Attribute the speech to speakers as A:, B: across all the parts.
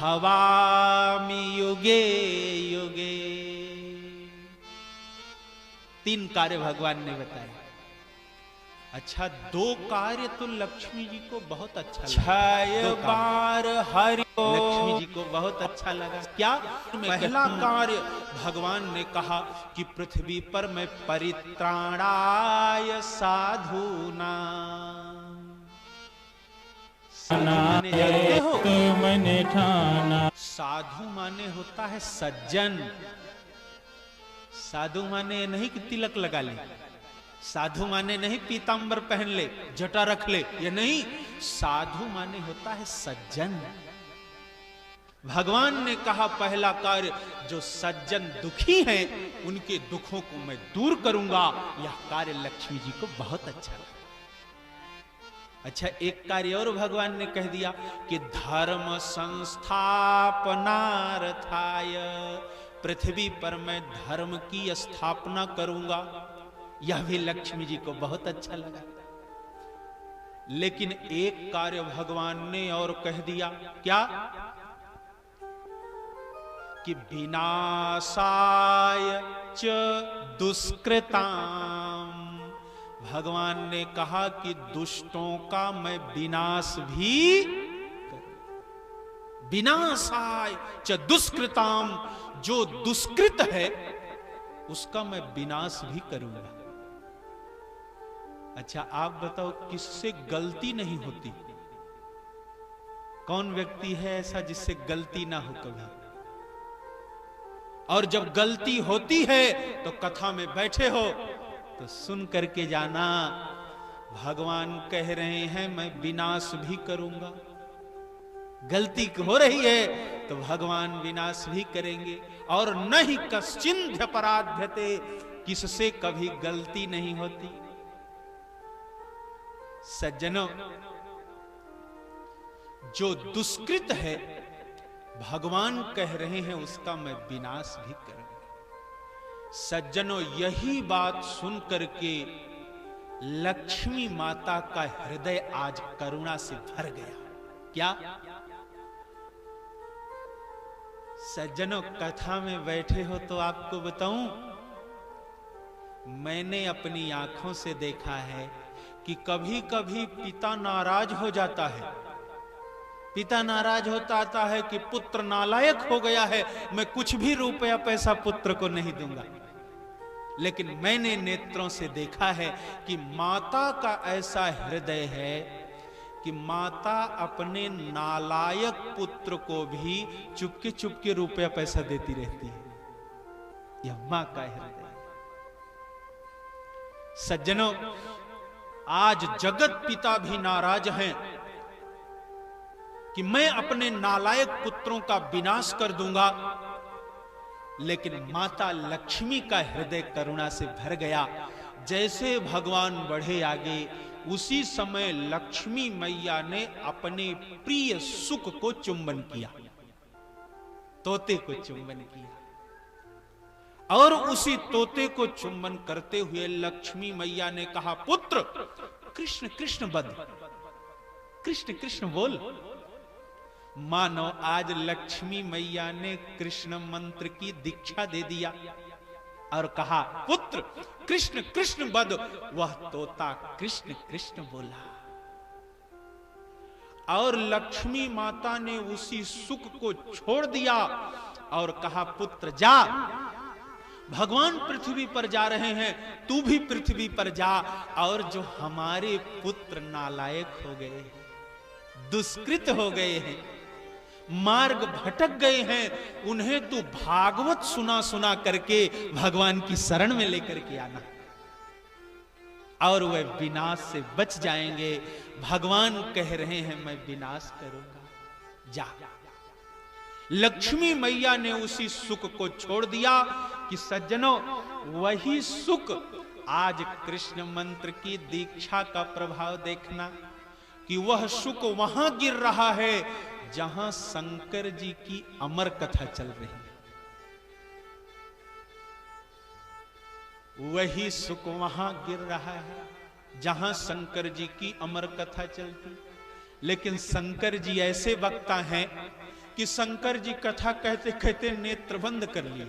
A: भवामि युगे युगे। 3 कार्य भगवान ने बताए। अच्छा, 2 कार्य तो लक्ष्मी जी को बहुत अच्छा लगा। 6 बार हरि लक्ष्मी जी को बहुत अच्छा लगा। क्या? पहला कार्य भगवान ने कहा कि पृथ्वी पर मैं परित्राणाय साधूना। जानते हो,
B: मैंने ठाना।
A: साधु माने होता है सज्जन। साधु माने नहीं कि तिलक लगा ले, साधु माने नहीं पीतांबर पहन ले, जटा रख ले, ये नहीं। साधु माने होता है सज्जन। भगवान ने कहा पहला कार्य, जो सज्जन दुखी हैं उनके दुखों को मैं दूर करूंगा। यह कार्य लक्ष्मी जी को बहुत अच्छा लगा। अच्छा, एक कार्य और भगवान ने कह दिया कि धर्म संस्थापनार्थाय, पृथ्वी पर मैं धर्म की स्थापना करूंगा। यह भी लक्ष्मी जी को बहुत अच्छा लगा। लेकिन एक कार्य भगवान ने और कह दिया, क्या? कि विनाशाय च दुष्कृताम। भगवान ने कहा कि दुष्टों का मैं विनाश भी करूं। विनाशाय च दुष्कृताम, जो दुष्कृत है उसका मैं विनाश भी करूंगा। अच्छा, आप बताओ किससे गलती नहीं होती? कौन व्यक्ति है ऐसा जिससे गलती ना हो कभी? और जब गलती होती है तो कथा में बैठे हो तो सुन करके जाना, भगवान कह रहे हैं मैं विनाश भी करूंगा। गलती हो रही है तो भगवान विनाश भी करेंगे। और नहीं कश्चिन्ध्यपराध्यते, किससे कभी गलती नहीं होती। सज्जनों, जो दुष्कृत है भगवान कह रहे हैं उसका मैं विनाश भी करूंगा। सज्जनों, यही बात सुन करके लक्ष्मी माता का हृदय आज करुणा से भर गया। क्या? सज्जनों, कथा में बैठे हो तो आपको बताऊं, मैंने अपनी आंखों से देखा है कि कभी कभी पिता नाराज हो जाता है। पिता नाराज होता है कि पुत्र नालायक हो गया है, मैं कुछ भी रुपया पैसा पुत्र को नहीं दूंगा। लेकिन मैंने नेत्रों से देखा है कि माता का ऐसा हृदय है कि माता अपने नालायक पुत्र को भी चुपके चुपके रुपया पैसा देती रहती है। यह मां का हृदय। सज्जनों, आज जगत पिता भी नाराज हैं कि मैं अपने नालायक पुत्रों का विनाश कर दूंगा। लेकिन माता लक्ष्मी का हृदय करुणा से भर गया। जैसे भगवान बढ़े आगे, उसी समय लक्ष्मी मैया ने अपने प्रिय सुख को चुंबन किया, तोते को चुंबन किया। और उसी तोते को चुंबन करते हुए लक्ष्मी मैया ने कहा, पुत्र कृष्ण कृष्ण बद, कृष्ण कृष्ण बोल। मानो आज लक्ष्मी मैया ने कृष्ण मंत्र की दीक्षा दे दिया और कहा, पुत्र कृष्ण कृष्ण बद। वह तोता कृष्ण कृष्ण बोला। और लक्ष्मी माता ने उसी सुख को छोड़ दिया और कहा, पुत्र जा, भगवान पृथ्वी पर जा रहे हैं, तू भी पृथ्वी पर जा। और जो हमारे पुत्र नालायक हो गए, दुष्कृत हो गए हैं, मार्ग भटक गए हैं, उन्हें तू भागवत सुना सुना करके भगवान की शरण में लेकर के आना, और वह विनाश से बच जाएंगे। भगवान कह रहे हैं मैं विनाश करूंगा, जा। लक्ष्मी मैया ने उसी सुख को छोड़ दिया कि सज्जनों, वही सुख आज कृष्ण मंत्र की दीक्षा का प्रभाव देखना कि वह सुख वहां गिर रहा है जहां शंकर जी की अमर कथा चल रही है। वही सुख वहां गिर रहा है जहां शंकर जी की अमर कथा चलती। लेकिन शंकर जी ऐसे वक्ता हैं कि शंकर जी कथा कहते कहते नेत्र बंद कर लिए,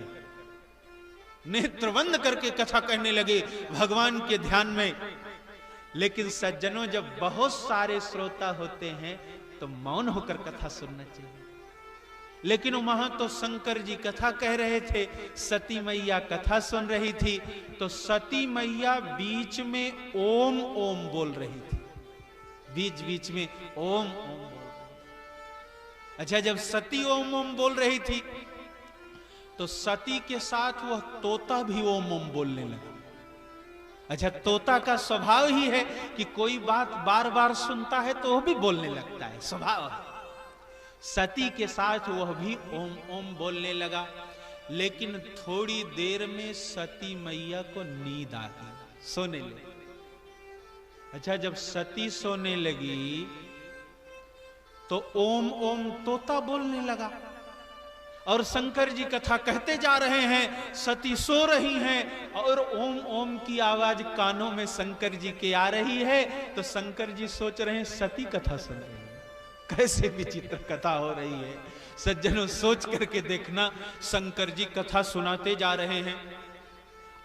A: नेत्र बंद करके कथा कहने लगे भगवान के ध्यान में। लेकिन सज्जनों, जब बहुत सारे श्रोता होते हैं तो मौन होकर कथा सुनना चाहिए। लेकिन वहां तो शंकर जी कथा कह रहे थे, सती मैया कथा सुन रही थी, तो सती मैया बीच में ओम ओम बोल रही थी, बीच बीच में ओम ओम बोल रही। अच्छा, जब सती ओम ओम बोल रही थी तो सती के साथ वह तोता भी ओम ओम बोलने लगा। अच्छा, तोता का स्वभाव ही है कि कोई बात बार बार सुनता है तो वह भी बोलने लगता है, स्वभाव है। सती के साथ वह भी ओम ओम बोलने लगा। लेकिन थोड़ी देर में सती मैया को नींद आ गई, सोने लगी। अच्छा, जब सती सोने लगी तो ओम ओम तोता बोलने लगा और शंकर जी कथा कहते जा रहे हैं, सती सो रही हैं और ओम ओम की आवाज कानों में शंकर जी के आ रही है। तो शंकर जी सोच रहे हैं सती कथा सुन रही है, कैसे विचित्र कथा हो रही है। सज्जनों, सोच करके देखना, शंकर जी कथा सुनाते जा रहे हैं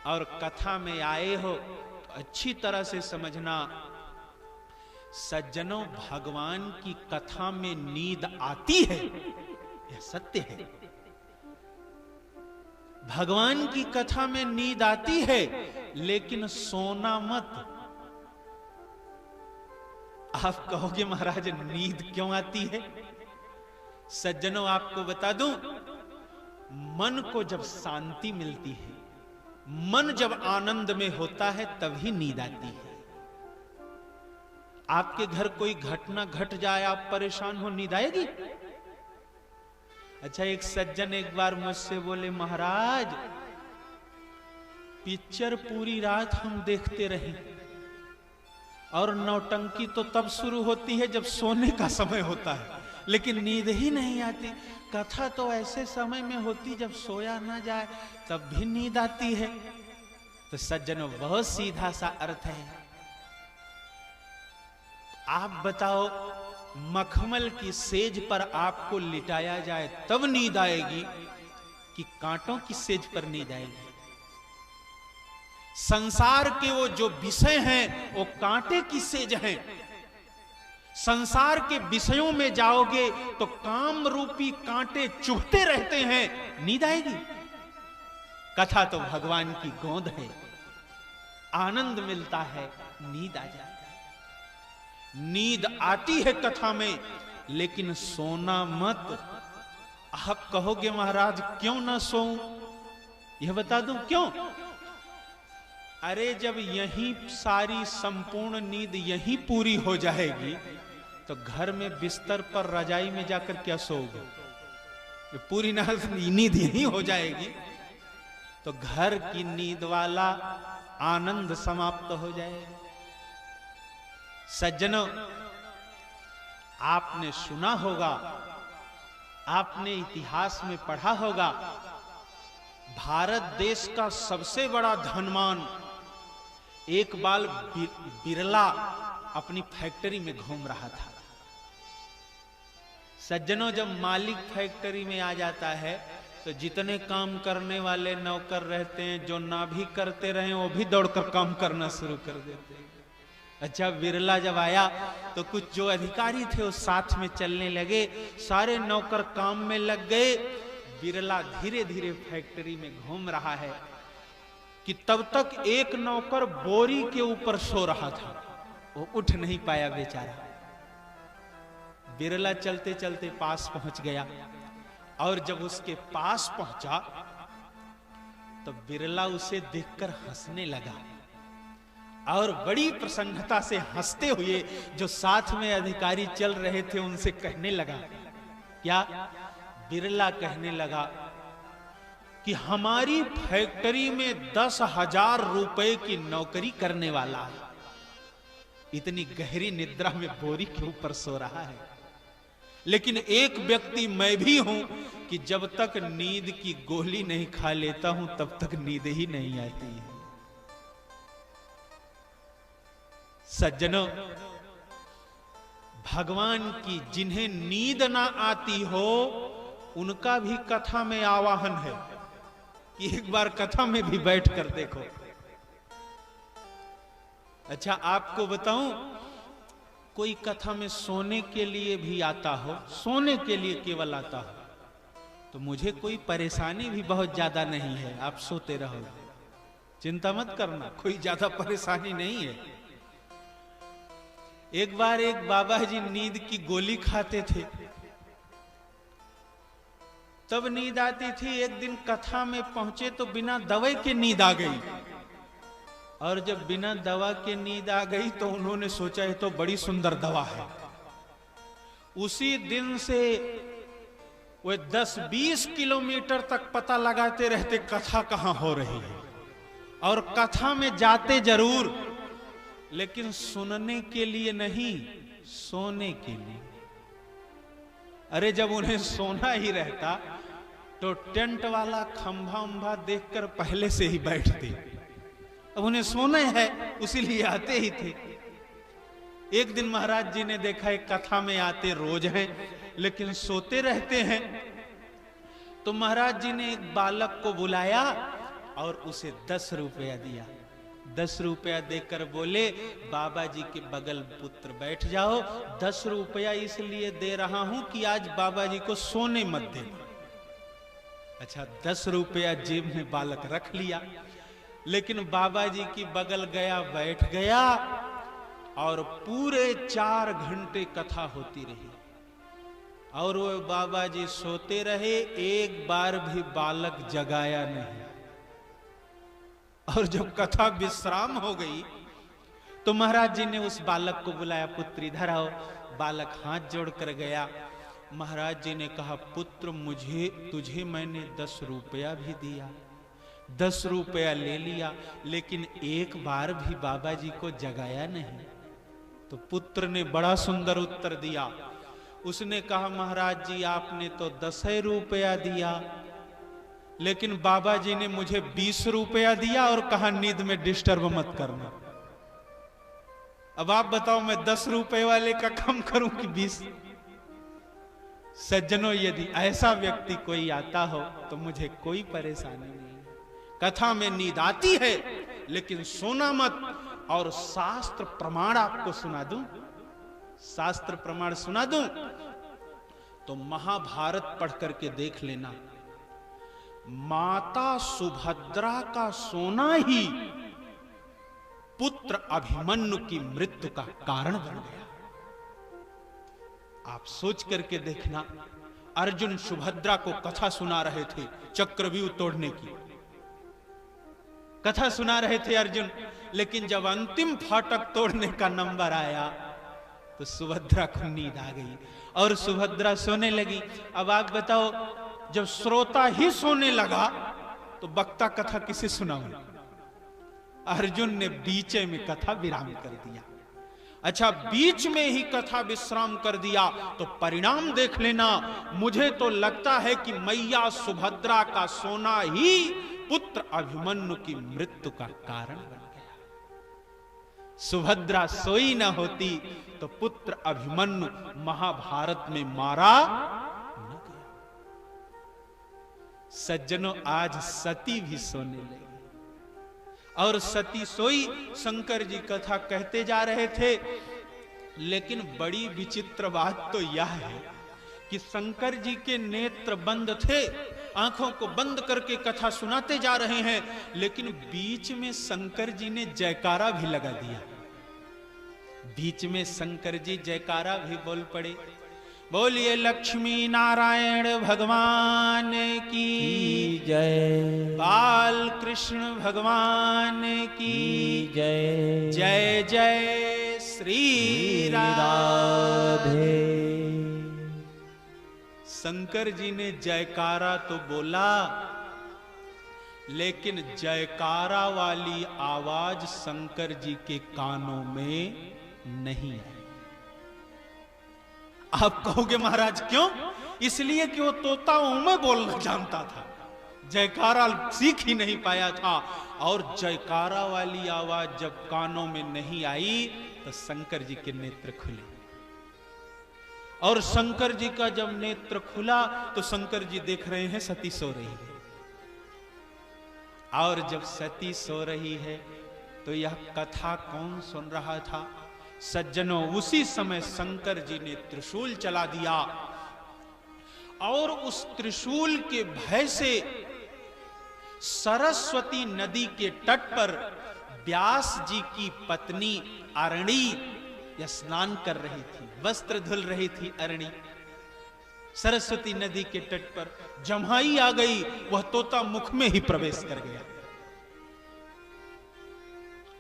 A: और कथा में आए हो तो अच्छी तरह से समझना सज्जनों, भगवान की कथा में नींद आती है, यह सत्य है। भगवान की कथा में नींद आती है, लेकिन सोना मत। आप कहोगे महाराज नींद क्यों आती है? सज्जनों, आपको बता दूं, मन को जब शांति मिलती है, मन जब आनंद में होता है, तभी नींद आती है। आपके घर कोई घटना घट जाए, आप परेशान हो, नींद आएगी? अच्छा, एक सज्जन एक बार मुझसे बोले, महाराज पिक्चर पूरी रात हम देखते रहे और नौटंकी तो तब शुरू होती है जब सोने का समय होता है, लेकिन नींद ही नहीं आती। कथा तो ऐसे समय में होती जब सोया ना जाए, तब भी नींद आती है। तो सज्जनों, बहुत सीधा सा अर्थ है। आप बताओ, मखमल की सेज पर आपको लिटाया जाए तब नींद आएगी कि कांटों की सेज पर नींद आएगी? संसार के वो जो विषय हैं वो कांटे की सेज हैं। संसार के विषयों में जाओगे तो काम रूपी कांटे चुभते रहते हैं, नींद आएगी? कथा तो भगवान की गोद है, आनंद मिलता है, नींद आ जाए। नींद आती है कथा में, लेकिन सोना मत। आप कहोगे महाराज क्यों ना सोऊं? यह बता दूं क्यों। अरे, जब यहीं सारी संपूर्ण नींद यहीं पूरी हो जाएगी तो घर में बिस्तर पर रजाई में जाकर क्या सोओगे? पूरी नींद यहीं हो जाएगी तो घर की नींद वाला आनंद समाप्त हो जाएगा। सज्जनों, आपने सुना होगा, आपने इतिहास में पढ़ा होगा, भारत देश का सबसे बड़ा धनवान एक बार बिरला अपनी फैक्ट्री में घूम रहा था। सज्जनों, जब मालिक फैक्ट्री में आ जाता है तो जितने काम करने वाले नौकर रहते हैं, जो ना भी करते रहे वो भी दौड़कर काम करना शुरू कर देते हैं। अच्छा, बिरला जब आया तो कुछ जो अधिकारी थे वो साथ में चलने लगे, सारे नौकर काम में लग गए। बिरला धीरे धीरे फैक्ट्री में घूम रहा है कि तब तक एक नौकर बोरी के ऊपर सो रहा था, वो उठ नहीं पाया बेचारा। बिरला चलते चलते पास पहुंच गया और जब उसके पास पहुंचा तो बिरला उसे देखकर हंसने लगा और बड़ी प्रसन्नता से हंसते हुए जो साथ में अधिकारी चल रहे थे उनसे कहने लगा। क्या? बिरला कहने लगा कि हमारी फैक्ट्री में 10,000 रुपए की नौकरी करने वाला है, इतनी गहरी निद्रा में बोरी के ऊपर सो रहा है। लेकिन एक व्यक्ति मैं भी हूं कि जब तक नींद की गोली नहीं खा लेता हूं तब तक नींद ही नहीं आती है। सज्जनों, भगवान की जिन्हें नींद ना आती हो उनका भी कथा में आवाहन है कि एक बार कथा में भी बैठ कर देखो। अच्छा, आपको बताऊं, कोई कथा में सोने के लिए भी आता हो, सोने के लिए केवल आता हो, तो मुझे कोई परेशानी भी बहुत ज्यादा नहीं है। आप सोते रहो, चिंता मत करना, कोई ज्यादा परेशानी नहीं है। एक बार एक बाबा जी नींद की गोली खाते थे, तब नींद आती थी। एक दिन कथा में पहुंचे तो बिना दवाई के नींद आ गई, और जब बिना दवा के नींद आ गई तो उन्होंने सोचा ये तो बड़ी सुंदर दवा है। उसी दिन से वे 10-20 किलोमीटर तक पता लगाते रहते कथा कहां हो रही है, और कथा में जाते जरूर, लेकिन सुनने के लिए नहीं, सोने के लिए। अरे जब उन्हें सोना ही रहता तो टेंट वाला खंभा उम्भा देखकर पहले से ही बैठते। अब उन्हें सोना है, उसीलिए आते ही थे। एक दिन महाराज जी ने देखा एक कथा में आते रोज हैं, लेकिन सोते रहते हैं। तो महाराज जी ने एक बालक को बुलाया और उसे 10 रुपया दिया। 10 रुपया देकर बोले, बाबा जी के बगल पुत्र बैठ जाओ, 10 रुपया इसलिए दे रहा हूं कि आज बाबा जी को सोने मत दे। अच्छा, 10 रुपया जेब में बालक रख लिया, लेकिन बाबा जी की बगल गया, बैठ गया, और पूरे 4 घंटे कथा होती रही, और वो बाबा जी सोते रहे, एक बार भी बालक जगाया नहीं। और जब कथा विश्राम हो गई तो महाराज जी ने उस बालक को बुलाया, पुत्र इधर आओ। बालक हाथ जोड़कर गया। महाराज जी ने कहा, पुत्र तुझे मैंने 10 रुपया भी दिया, 10 रुपया ले लिया, लेकिन एक बार भी बाबा जी को जगाया नहीं। तो पुत्र ने बड़ा सुंदर उत्तर दिया। उसने कहा, महाराज जी आपने तो 10 रुपया दिया, लेकिन बाबा जी ने मुझे 20 रुपया दिया और कहा नींद में डिस्टर्ब मत करना। अब आप बताओ, मैं 10 रुपए वाले का कम करूं कि 20? सज्जनों, यदि ऐसा व्यक्ति कोई आता हो तो मुझे कोई परेशानी नहीं। कथा में नींद आती है, लेकिन सोना मत। और शास्त्र प्रमाण आपको सुना दूं, शास्त्र प्रमाण सुना दूं तो महाभारत पढ़ करके देख लेना। माता सुभद्रा का सोना ही पुत्र अभिमन्यु की मृत्यु का कारण बन गया। आप सोच करके देखना, अर्जुन सुभद्रा को कथा सुना रहे थे, चक्रव्यूह तोड़ने की कथा सुना रहे थे अर्जुन, लेकिन जब अंतिम फाटक तोड़ने का नंबर आया तो सुभद्रा को नींद आ गई और सुभद्रा सोने लगी। अब आप बताओ, जब श्रोता ही सोने लगा तो वक्ता कथा किसे सुनाऊं? अर्जुन ने बीच में कथा विराम कर दिया। अच्छा, बीच में ही कथा विश्राम कर दिया तो परिणाम देख लेना। मुझे तो लगता है कि मैया सुभद्रा का सोना ही पुत्र अभिमन्यु की मृत्यु का कारण बन गया। सुभद्रा सोई न होती तो पुत्र अभिमन्यु महाभारत में मारा न गया। सज्जनों, आज सती भी सोने लगी, और सती सोई। शंकर जी कथा कहते जा रहे थे, लेकिन बड़ी विचित्र बात तो यह है कि शंकर जी के नेत्र बंद थे, आंखों को बंद करके कथा सुनाते जा रहे हैं, लेकिन बीच में शंकर जी ने जयकारा भी लगा दिया। बीच में शंकर जी जयकारा भी बोल पड़े, बोलिए लक्ष्मी नारायण भगवान की
B: जय,
A: बाल कृष्ण भगवान की
B: जय,
A: जय जय श्री राधे। शंकर जी ने जयकारा तो बोला, लेकिन जयकारा वाली आवाज शंकर जी के कानों में नहीं आई। आप कहोगे महाराज क्यों? इसलिए कि वो तोता में बोलना जानता था, जयकारा सीख ही नहीं पाया था। और जयकारा वाली आवाज जब कानों में नहीं आई तो शंकर जी के नेत्र खुले। और शंकर जी का जब नेत्र खुला तो शंकर जी देख रहे हैं सती सो रही है। और जब सती सो रही है तो यह कथा कौन सुन रहा था? सज्जनों, उसी समय शंकर जी ने त्रिशूल चला दिया और उस त्रिशूल के भय से सरस्वती नदी के तट पर व्यास जी की पत्नी अरणी स्नान कर रही थी, वस्त्र धुल रही थी। अरणी सरस्वती नदी के तट पर जम्हाई आ गई, वह तोता मुख में ही प्रवेश कर गया।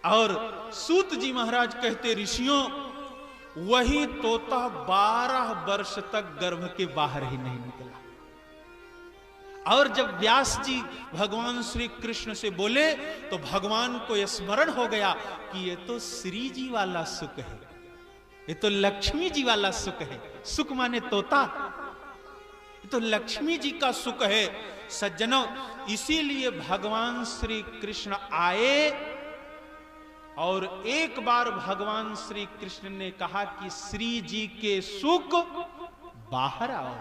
A: और सूत जी महाराज कहते, ऋषियों, वही तोता 12 वर्ष तक गर्भ के बाहर ही नहीं निकला। और जब व्यास जी भगवान श्री कृष्ण से बोले तो भगवान को स्मरण हो गया कि ये तो श्री जी वाला सुख है, ये तो लक्ष्मी जी वाला सुख है। सुख माने तोता, ये तो लक्ष्मी जी का सुख है। सज्जनों, इसीलिए भगवान श्री कृष्ण आए और एक बार भगवान श्री कृष्ण ने कहा कि श्री जी के सुख बाहर आओ।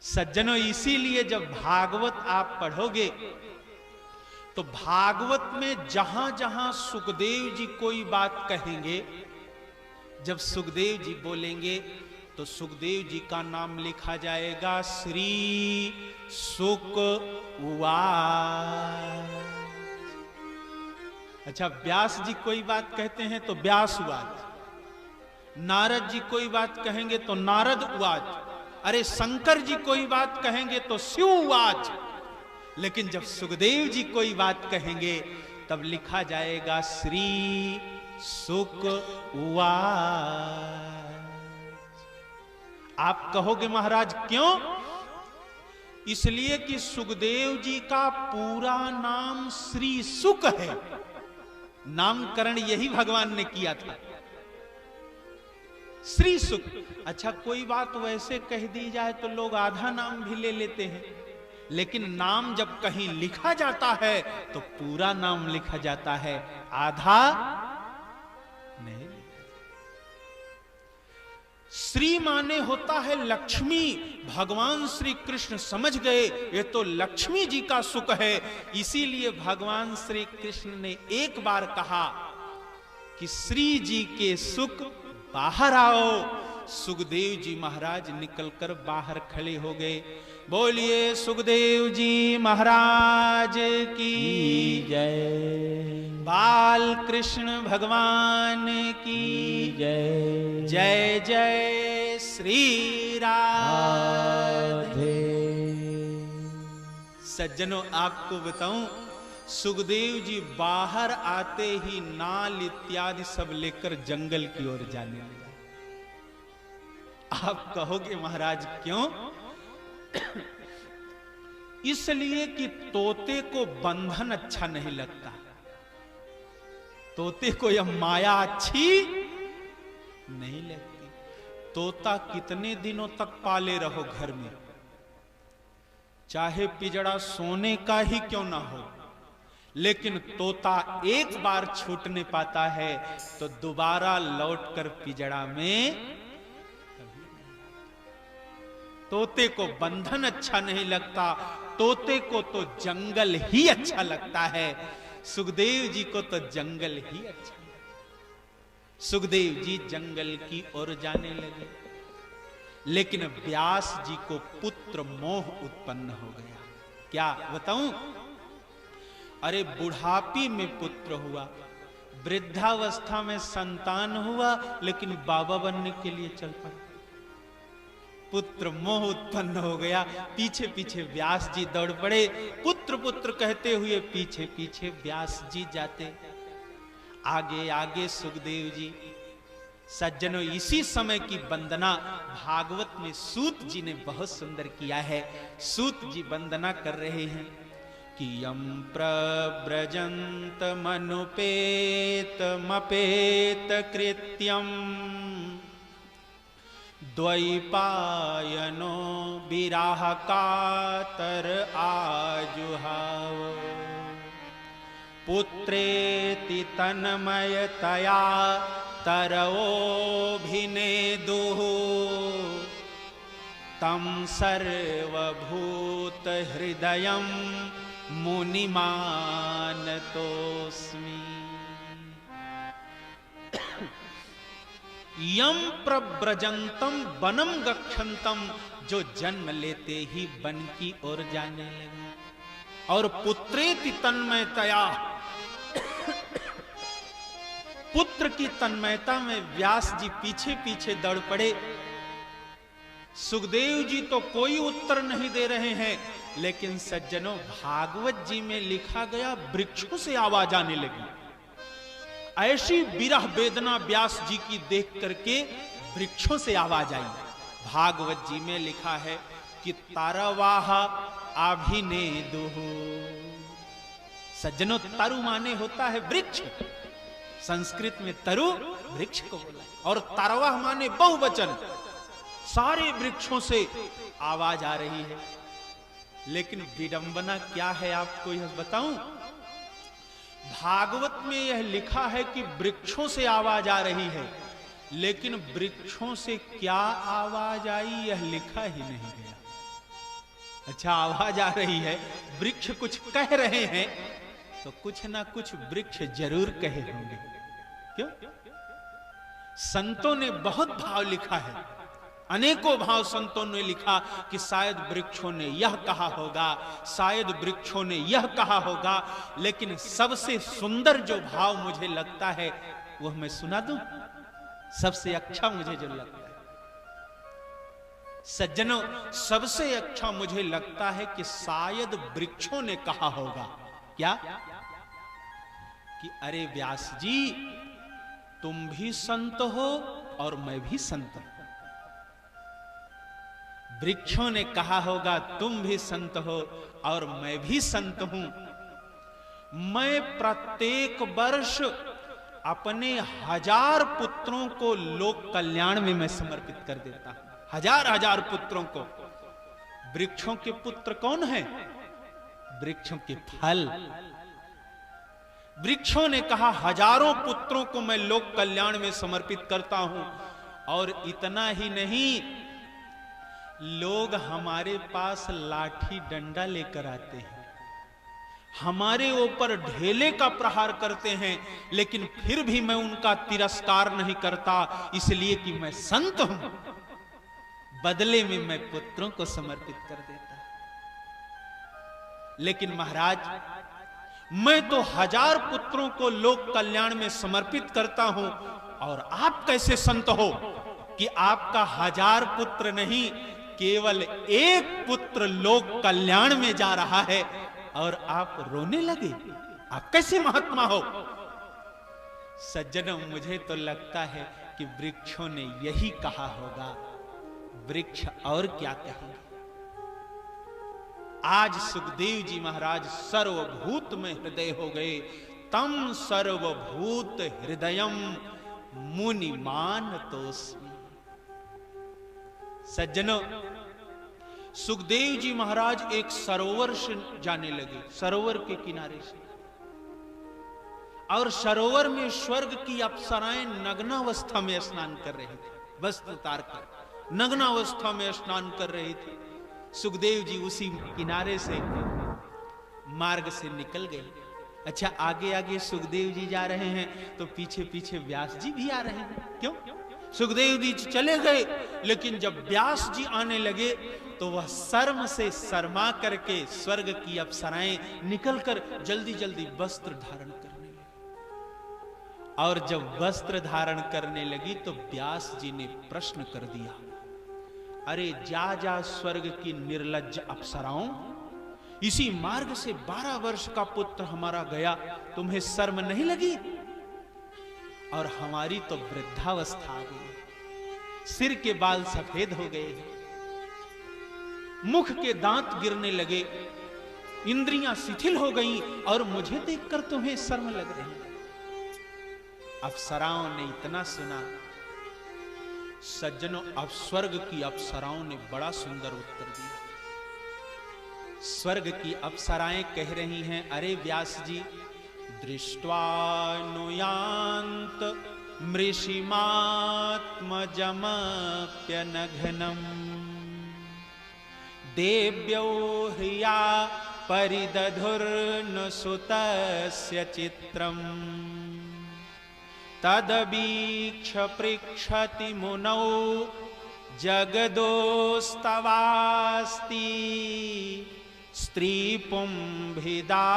A: सज्जनों, इसीलिए जब भागवत आप पढ़ोगे तो भागवत में जहां जहां सुखदेव जी कोई बात कहेंगे, जब सुखदेव जी बोलेंगे तो सुखदेव जी का नाम लिखा जाएगा श्री सुक उवाच। अच्छा, व्यास जी कोई बात कहते हैं तो व्यास उवाच, नारद जी कोई बात कहेंगे तो नारद उवाच, अरे शंकर जी कोई बात कहेंगे तो शिव उवाच। लेकिन जब सुखदेव जी कोई बात कहेंगे तब लिखा जाएगा श्री सुक उवाच। आप कहोगे महाराज क्यों? इसलिए कि सुखदेव जी का पूरा नाम श्री सुक है, नामकरण यही भगवान ने किया था, श्री सुक। अच्छा, कोई बात वैसे कह दी जाए तो लोग आधा नाम भी ले लेते हैं, लेकिन नाम जब कहीं लिखा जाता है तो पूरा नाम लिखा जाता है, आधा नहीं। श्री माने होता है लक्ष्मी। भगवान श्री कृष्ण समझ गए ये तो लक्ष्मी जी का सुख है, इसीलिए भगवान श्री कृष्ण ने एक बार कहा कि श्री जी के सुख बाहर आओ। सुखदेव जी महाराज निकलकर बाहर खड़े हो गए। बोलिए सुखदेव जी महाराज की
B: जय।
A: बाल कृष्ण भगवान की
B: जय।
A: जय जय श्री राधे। सज्जनों, आपको बताऊं, सुखदेव जी बाहर आते ही नाल इत्यादि सब लेकर जंगल की ओर जाने लगे। आप कहोगे महाराज क्यों? इसलिए कि तोते को बंधन अच्छा नहीं लगता, तोते को यह माया अच्छी नहीं लगती। तोता कितने दिनों तक पाले रहो घर में, चाहे पिजड़ा सोने का ही क्यों ना हो, लेकिन तोता एक बार छूटने पाता है तो दोबारा लौटकर पिजड़ा में। तोते को बंधन अच्छा नहीं लगता, तोते को तो जंगल ही अच्छा लगता है। सुखदेव जी को तो जंगल ही अच्छा। सुखदेव जी जंगल की ओर जाने लगे, लेकिन व्यास जी को पुत्र मोह उत्पन्न हो गया। क्या बताऊं? अरे बुढ़ापी में पुत्र हुआ, वृद्धावस्था में संतान हुआ, लेकिन बाबा बनने के लिए चल पड़ा। पुत्र मोह उत्पन्न हो गया। पीछे पीछे व्यास जी दौड़ पड़े, पुत्र पुत्र कहते हुए पीछे पीछे व्यास जी जाते, आगे आगे सुखदेव जी। सज्जनों, इसी समय की वंदना भागवत में सूत जी ने बहुत सुंदर किया है। सूत जी वंदना कर रहे हैं कि यम प्रव्रजंत मनुपेत मपेत कृत्यम द्वैपायनो विराह कातर आजुहाव पुत्रेति तन्मयतया तरवोऽभिनेदुः तं सर्वभूत हृदयं मुनिमानतोऽस्मि। यम प्रव्रजंतम वनम गच्छन्तम, जो जन्म लेते ही वन की ओर जाने लगे। और पुत्रेति तन्मयतया, पुत्र की तन्मयता में व्यास जी पीछे पीछे दौड़ पड़े। सुखदेव जी तो कोई उत्तर नहीं दे रहे हैं, लेकिन सज्जनों भागवत जी में लिखा गया वृक्षों से आवाज आने लगी। ऐसी विरह वेदना व्यास जी की देख करके वृक्षों से आवाज आई। भागवत जी में लिखा है कि तरवाह अभिनेदुः। सज्जनों तरु माने होता है वृक्ष, संस्कृत में तरु वृक्ष को बोला, और तरवाह माने बहुवचन। सारे वृक्षों से आवाज आ रही है। लेकिन विडंबना क्या है आपको यह बताऊं? भागवत में यह लिखा है कि वृक्षों से आवाज आ रही है, लेकिन वृक्षों से क्या आवाज आई यह लिखा ही नहीं गया। अच्छा, आवाज आ रही है, वृक्ष कुछ कह रहे हैं, तो कुछ ना कुछ वृक्ष जरूर कहे होंगे। क्यों? संतों ने बहुत भाव लिखा है, अनेकों भाव संतों ने लिखा कि शायद वृक्षों ने यह कहा होगा, शायद वृक्षों ने यह कहा होगा। लेकिन सबसे सुंदर जो भाव मुझे लगता है वह मैं सुना दूं। सबसे अच्छा मुझे जो लगता है सज्जनों, सबसे अच्छा मुझे लगता है कि शायद वृक्षों ने कहा होगा। क्या? कि अरे व्यास जी, तुम भी संत हो और मैं भी संत हूं। वृक्षों ने कहा होगा तुम भी संत हो और मैं भी संत हूं। मैं प्रत्येक वर्ष अपने 1000 पुत्रों को लोक कल्याण में मैं समर्पित कर देता हूं। 1000 पुत्रों को। वृक्षों के पुत्र कौन हैं? वृक्षों के फल। वृक्षों ने कहा 1000 पुत्रों को मैं लोक कल्याण में समर्पित करता हूं। और इतना ही नहीं, लोग हमारे पास लाठी डंडा लेकर आते हैं, हमारे ऊपर ढेले का प्रहार करते हैं, लेकिन फिर भी मैं उनका तिरस्कार नहीं करता, इसलिए कि मैं संत हूं। बदले में मैं पुत्रों को समर्पित कर देता। लेकिन महाराज, मैं तो 1000 पुत्रों को लोक कल्याण में समर्पित करता हूं, और आप कैसे संत हो कि आपका 1000 पुत्र नहीं, केवल एक पुत्र लोक कल्याण में जा रहा है और आप रोने लगे? आप कैसे महात्मा हो? सज्जनों, मुझे तो लगता है कि वृक्षों ने यही कहा होगा। वृक्ष और क्या कहेंगे? आज सुखदेव जी महाराज सर्वभूत में हृदय हो गए। तम सर्वभूत हृदयम मुनिमानतोस्मि। सज्जनों, सुखदेव जी महाराज एक सरोवर से जाने लगे, सरोवर के किनारे से। और सरोवर में स्वर्ग की अप्सराएं नग्नावस्था में स्नान कर रही थी, वस्त्र उतार कर नग्नावस्था में स्नान कर रही थी। सुखदेव जी उसी किनारे से मार्ग से निकल गए। अच्छा, आगे आगे सुखदेव जी जा रहे हैं तो पीछे पीछे व्यास जी भी आ रहे हैं। क्यों? सुखदेव जी चले गए, लेकिन जब व्यास जी आने लगे तो वह शर्म से शर्मा करके स्वर्ग की अप्सराएं निकलकर जल्दी जल्दी वस्त्र धारण करने लगी। और जब वस्त्र धारण करने लगी तो व्यास जी ने प्रश्न कर दिया, अरे जा जा स्वर्ग की निर्लज्ज अप्सराओं, इसी मार्ग से 12 वर्ष का पुत्र हमारा गया, तुम्हें शर्म नहीं लगी? और हमारी तो वृद्धावस्था आ गई, सिर के बाल सफेद हो गए, मुख के दांत गिरने लगे, इंद्रियां शिथिल हो गईं, और मुझे देखकर तुम्हें शर्म लग रही। अप्सराओं ने इतना सुना। सज्जनों, अब स्वर्ग की अप्सराओं ने बड़ा सुंदर उत्तर दिया। स्वर्ग की अप्सराएं कह रही हैं, अरे व्यास जी, दृष्ट्वा नुयान्त मृषिमात्मजमप्यनघनम् देव्यो ह्रिया परिदधुर्नुसुतस्य चित्रम् तदवीक्ष पृच्छति मुनौ जगदोस्तवास्ति स्त्रीपुंभिदा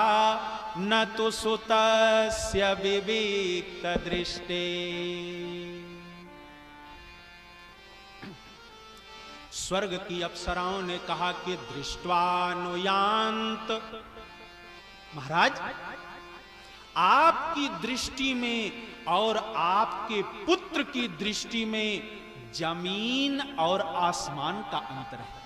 A: न तु सुतस्य विविक्तदृष्टे। स्वर्ग की अप्सराओं ने कहा कि दृष्ट्वानुयान्त, महाराज आपकी दृष्टि में और आपके पुत्र की दृष्टि में जमीन और आसमान का अंतर है।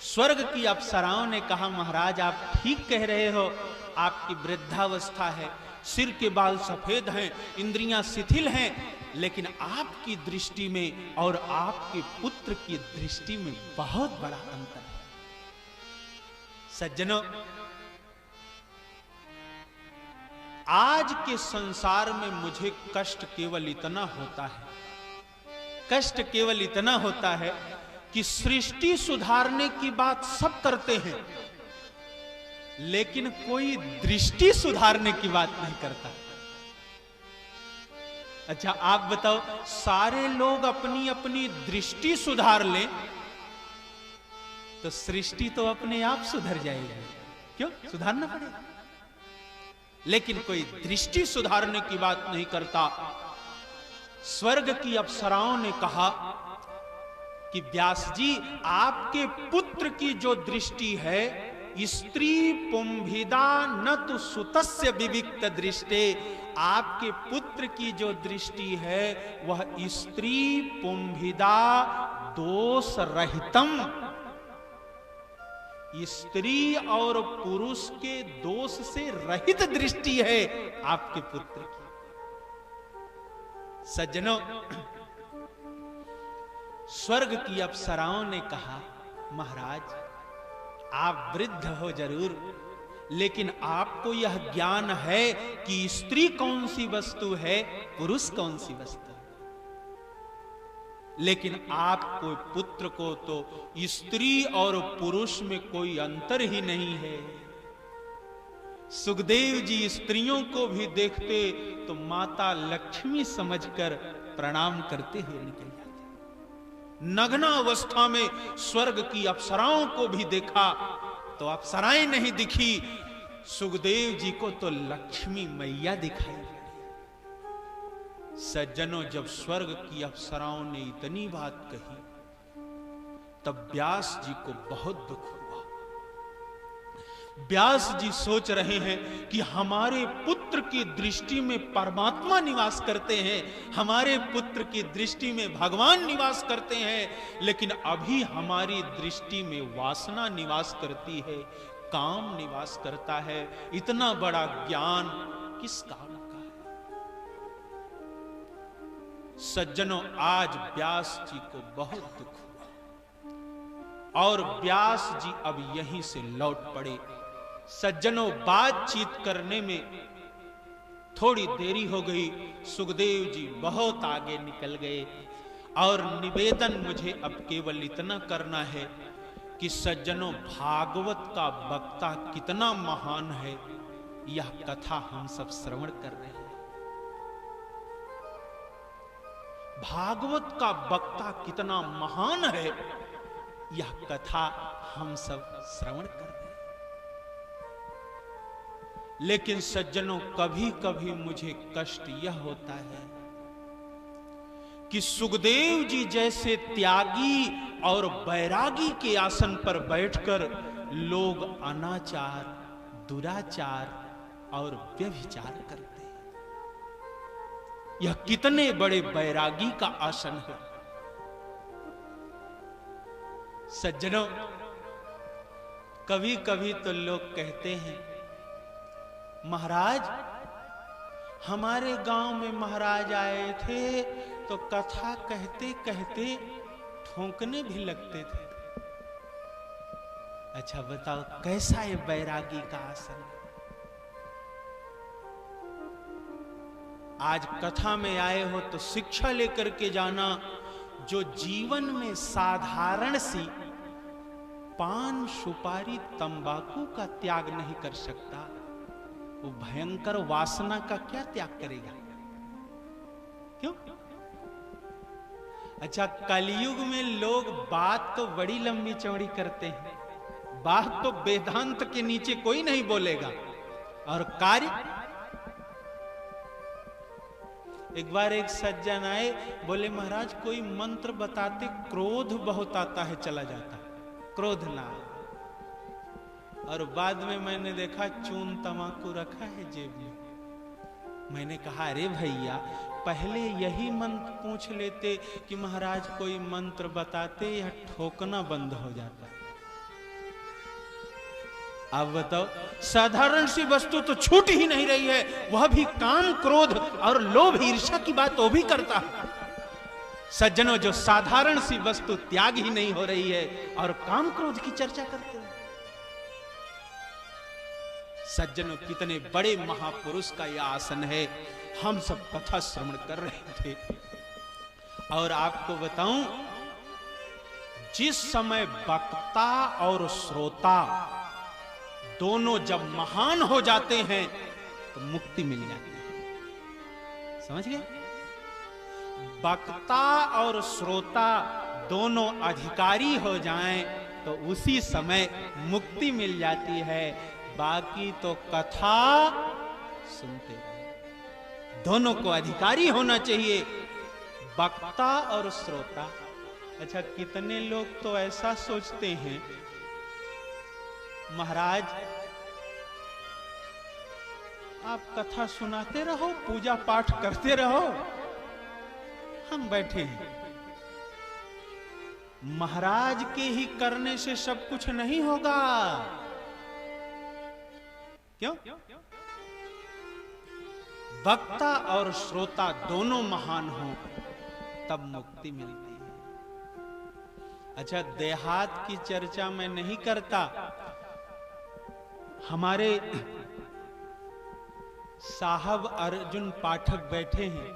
A: स्वर्ग की अप्सराओं ने कहा महाराज आप ठीक कह रहे हो, आपकी वृद्धावस्था है, सिर के बाल सफेद हैं, इंद्रियां शिथिल हैं, लेकिन आपकी दृष्टि में और आपके पुत्र की दृष्टि में बहुत बड़ा अंतर है। सज्जनों, आज के संसार में मुझे कष्ट केवल इतना होता है, कष्ट केवल इतना होता है कि सृष्टि सुधारने की बात सब करते हैं, लेकिन कोई दृष्टि सुधारने की बात नहीं करता। अच्छा आप बताओ, सारे लोग अपनी अपनी दृष्टि सुधार लें तो सृष्टि तो अपने आप सुधर जाएगी। क्यों सुधारना पड़ेगा? लेकिन कोई दृष्टि सुधारने की बात नहीं करता। स्वर्ग की अप्सराओं ने कहा कि व्यास जी आपके पुत्र की जो दृष्टि है, स्त्री पुंभिदा न तु सुतस्य विविक्त दृष्टे, आपके पुत्र की जो दृष्टि है वह स्त्री पुंभिदा दोष रहितम, स्त्री और पुरुष के दोष से रहित दृष्टि है आपके पुत्र की। सज्जनों, स्वर्ग की अप्सराओं ने कहा महाराज आप वृद्ध हो जरूर, लेकिन आपको यह ज्ञान है कि स्त्री कौन सी वस्तु है, पुरुष कौन सी वस्तु है, लेकिन आपको पुत्र को तो स्त्री और पुरुष में कोई अंतर ही नहीं है। सुखदेव जी स्त्रियों को भी देखते तो माता लक्ष्मी समझकर प्रणाम करते हुए निकल जाते। नग्न अवस्था में स्वर्ग की अप्सराओं को भी देखा तो अप्सराएं नहीं दिखी, सुखदेव जी को तो लक्ष्मी मैया दिखाई। सज्जनों, जब स्वर्ग की अप्सराओं ने इतनी बात कही तब व्यास जी को बहुत दुख हुआ। व्यास जी सोच रहे हैं कि हमारे पुत्र की दृष्टि में परमात्मा निवास करते हैं, हमारे पुत्र की दृष्टि में भगवान निवास करते हैं, लेकिन अभी हमारी दृष्टि में वासना निवास करती है, काम निवास करता है। इतना बड़ा ज्ञान किस काम का है? सज्जनों, आज व्यास जी को बहुत दुख हुआ और व्यास जी अब यहीं से लौट पड़े। सज्जनों, बातचीत करने में थोड़ी देरी हो गई, सुखदेव जी बहुत आगे निकल गए और निवेदन मुझे अब केवल इतना करना है कि सज्जनों, भागवत का वक्ता कितना महान है यह कथा हम सब श्रवण कर रहे हैं। भागवत का वक्ता कितना महान है यह कथा हम सब श्रवण कर रहे हैं। लेकिन सज्जनों, कभी कभी मुझे कष्ट यह होता है कि सुखदेव जी जैसे त्यागी और बैरागी के आसन पर बैठकर लोग अनाचार, दुराचार और व्यभिचार करते हैं। यह कितने बड़े बैरागी का आसन है। सज्जनों, कभी कभी तो लोग कहते हैं महाराज, हमारे गांव में महाराज आए थे तो कथा कहते कहते ठोंकने भी लगते थे। अच्छा बताओ, कैसा ये बैरागी का आसन है? आज कथा में आए हो तो शिक्षा लेकर के जाना। जो जीवन में साधारण सी पान सुपारी तंबाकू का त्याग नहीं कर सकता, वो भयंकर वासना का क्या त्याग करेगा? क्यों? अच्छा, कलयुग में लोग बात तो बड़ी लंबी चौड़ी करते हैं, बात तो वेदांत के नीचे कोई नहीं बोलेगा, और कार्य। एक बार एक सज्जन आए, बोले महाराज कोई मंत्र बताते, क्रोध बहुत आता है चला जाता है, क्रोध ना। और बाद में मैंने देखा चून तमाकू रखा है जेब में। मैंने कहा अरे भैया, पहले यही मंत्र पूछ लेते कि महाराज कोई मंत्र बताते, या ठोकना बंद हो जाता। अब बताओ, साधारण सी वस्तु तो छूट ही नहीं रही है, वह भी काम क्रोध और लोभ ईर्ष्या की बात वो भी करता है। सज्जनों, जो साधारण सी वस्तु त्याग ही नहीं हो रही है और काम क्रोध की चर्चा करते हैं। सज्जनों, कितने बड़े महापुरुष का यह आसन है। हम सब कथा श्रवण कर रहे थे, और आपको बताऊं, जिस समय वक्ता और श्रोता दोनों जब महान हो जाते हैं तो मुक्ति मिल जाती है। समझ गए? वक्ता और श्रोता दोनों अधिकारी हो जाएं तो उसी समय मुक्ति मिल जाती है। बाकी तो कथा सुनते रहो। दोनों को अधिकारी होना चाहिए, वक्ता और श्रोता। अच्छा, कितने लोग तो ऐसा सोचते हैं, महाराज आप कथा सुनाते रहो, पूजा पाठ करते रहो, हम बैठे हैं। महाराज के ही करने से सब कुछ नहीं होगा। क्यों? वक्ता और श्रोता दोनों महान हो तब मुक्ति मिलती है। अच्छा, देहात की चर्चा मैं नहीं करता। हमारे साहब अर्जुन पाठक बैठे हैं,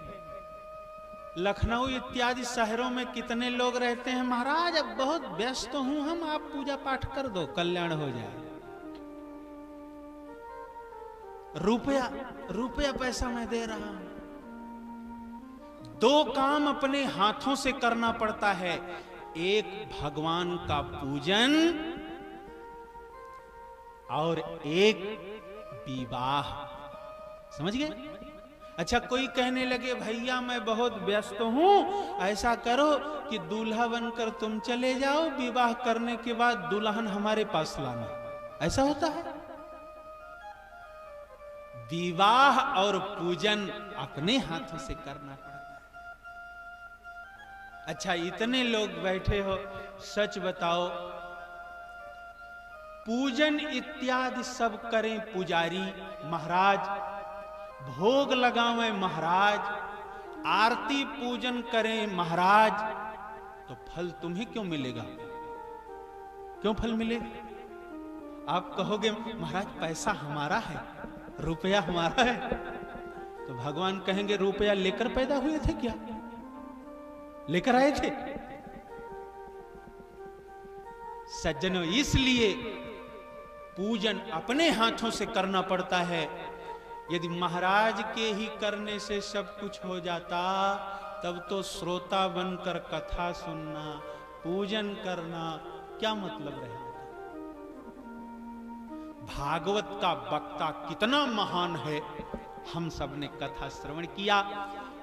A: लखनऊ इत्यादि शहरों में कितने लोग रहते हैं, महाराज अब बहुत व्यस्त हूं हम, आप पूजा पाठ कर दो, कल्याण हो जाए। रुपया पैसा मैं दे रहा हूं। दो काम अपने हाथों से करना पड़ता है, एक भगवान का पूजन और एक विवाह। समझ गए? अच्छा, कोई कहने लगे भैया मैं बहुत व्यस्त हूं, ऐसा करो कि दूल्हा बनकर तुम चले जाओ, विवाह करने के बाद दुल्हन हमारे पास लाना। ऐसा होता है? विवाह और पूजन अपने हाथों से करना पड़ता है। अच्छा, इतने लोग बैठे हो, सच बताओ, पूजन इत्यादि सब करें पुजारी महाराज, भोग लगावें महाराज, आरती पूजन करें महाराज, तो फल तुम्हें क्यों मिलेगा? क्यों फल मिलेगा? आप कहोगे महाराज पैसा हमारा है, रुपया हमारा है, तो भगवान कहेंगे रुपया लेकर पैदा हुए थे क्या? लेकर आए थे? सज्जनों, इसलिए पूजन अपने हाथों से करना पड़ता है। यदि महाराज के ही करने से सब कुछ हो जाता, तब तो श्रोता बनकर कथा सुनना, पूजन करना क्या मतलब रहेगा? भागवत का वक्ता कितना महान है, हम सब ने कथा श्रवण किया।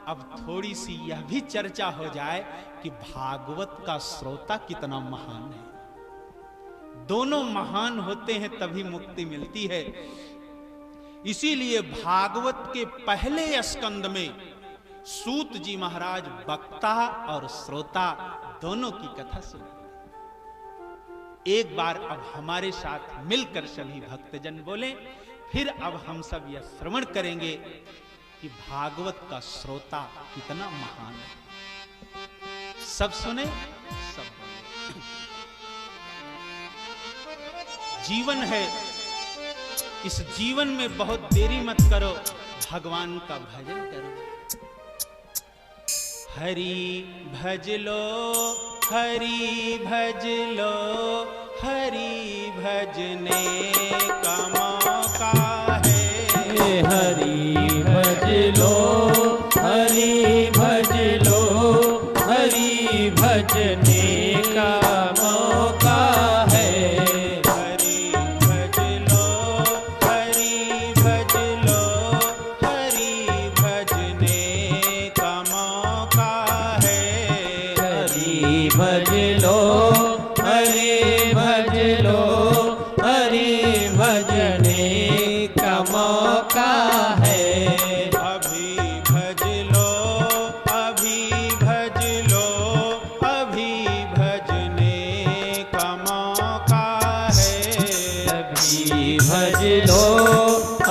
A: अब थोड़ी सी यह भी चर्चा हो जाए कि भागवत का श्रोता कितना महान है। दोनों महान होते हैं तभी मुक्ति मिलती है। इसीलिए भागवत के पहले स्कंद में सूत जी महाराज वक्ता और श्रोता दोनों की कथा सुनाते। एक बार अब हमारे साथ मिलकर सभी भक्तजन बोले, फिर अब हम सब यह श्रवण करेंगे कि भागवत का श्रोता कितना महान है। सब सुने, सब बोले। जीवन है, इस जीवन में बहुत देरी मत करो, भगवान का भजन करो। हरि भज लो, हरि भज लो, हरि भजने का मौका है।
B: हरि भज लो, हरि भज लो, हरि भजने का मौका है।
A: हरि भज लो, हरि भज लो, हरि भजने का मौका है।
B: हरि भज लो, हरि भज लो, हरि भजने का मौका है।
A: अभी भज लो, अभी भज लो, अभी भजने का मौका है।
B: अभी भज लो,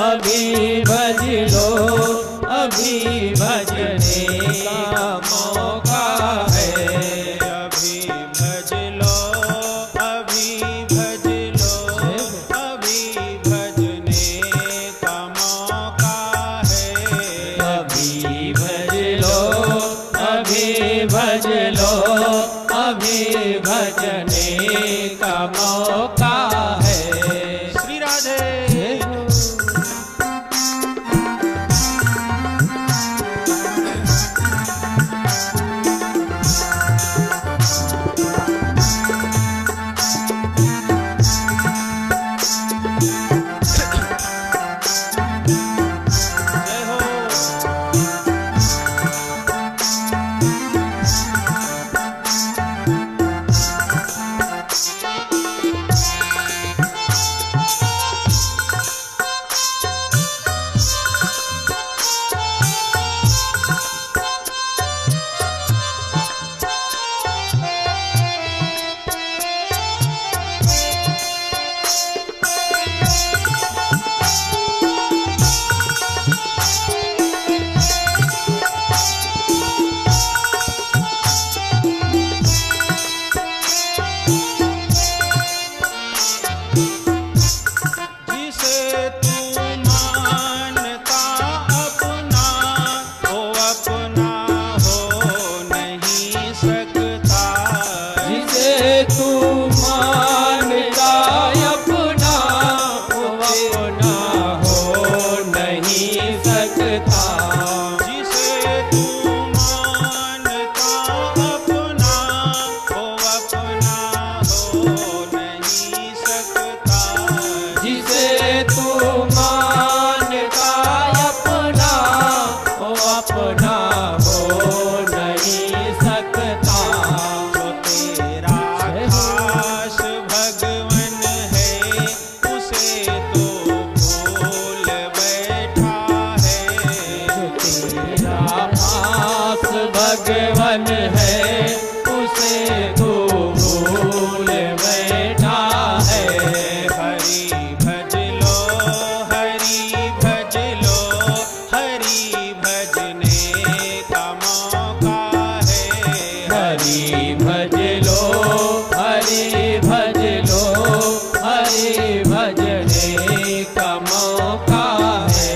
B: अभी भज लो, अभी भजने का मौका है।
A: अभी भज लो, अभी भज लो, अभी भजने का मौका है।
B: अभी भज लो, अभी भज लो, अभी भजने का मौका है।
A: श्री राधे। जय हो। जिसे तू मानता अपना, वो अपना हो नहीं सकता।
B: जिसे तू मानता अपना, वो अपना हो नहीं सकता।
A: जिसे तू मानता अपना, वो अपना हो नहीं सकता।
B: जिसे तू मानता अपना, वो अपना हो नहीं सकता।
A: जो तेरा खास भगवन है, उसे तो भूल बैठा है।
B: जो तेरा पास भगवन है, उसे तू भूल बैठा है।
A: हरि भज लो, हरि भज लो, हरि भजने का मौका है।
B: हरि भज लो, हरि भज लो, हरि भजने का मौका है।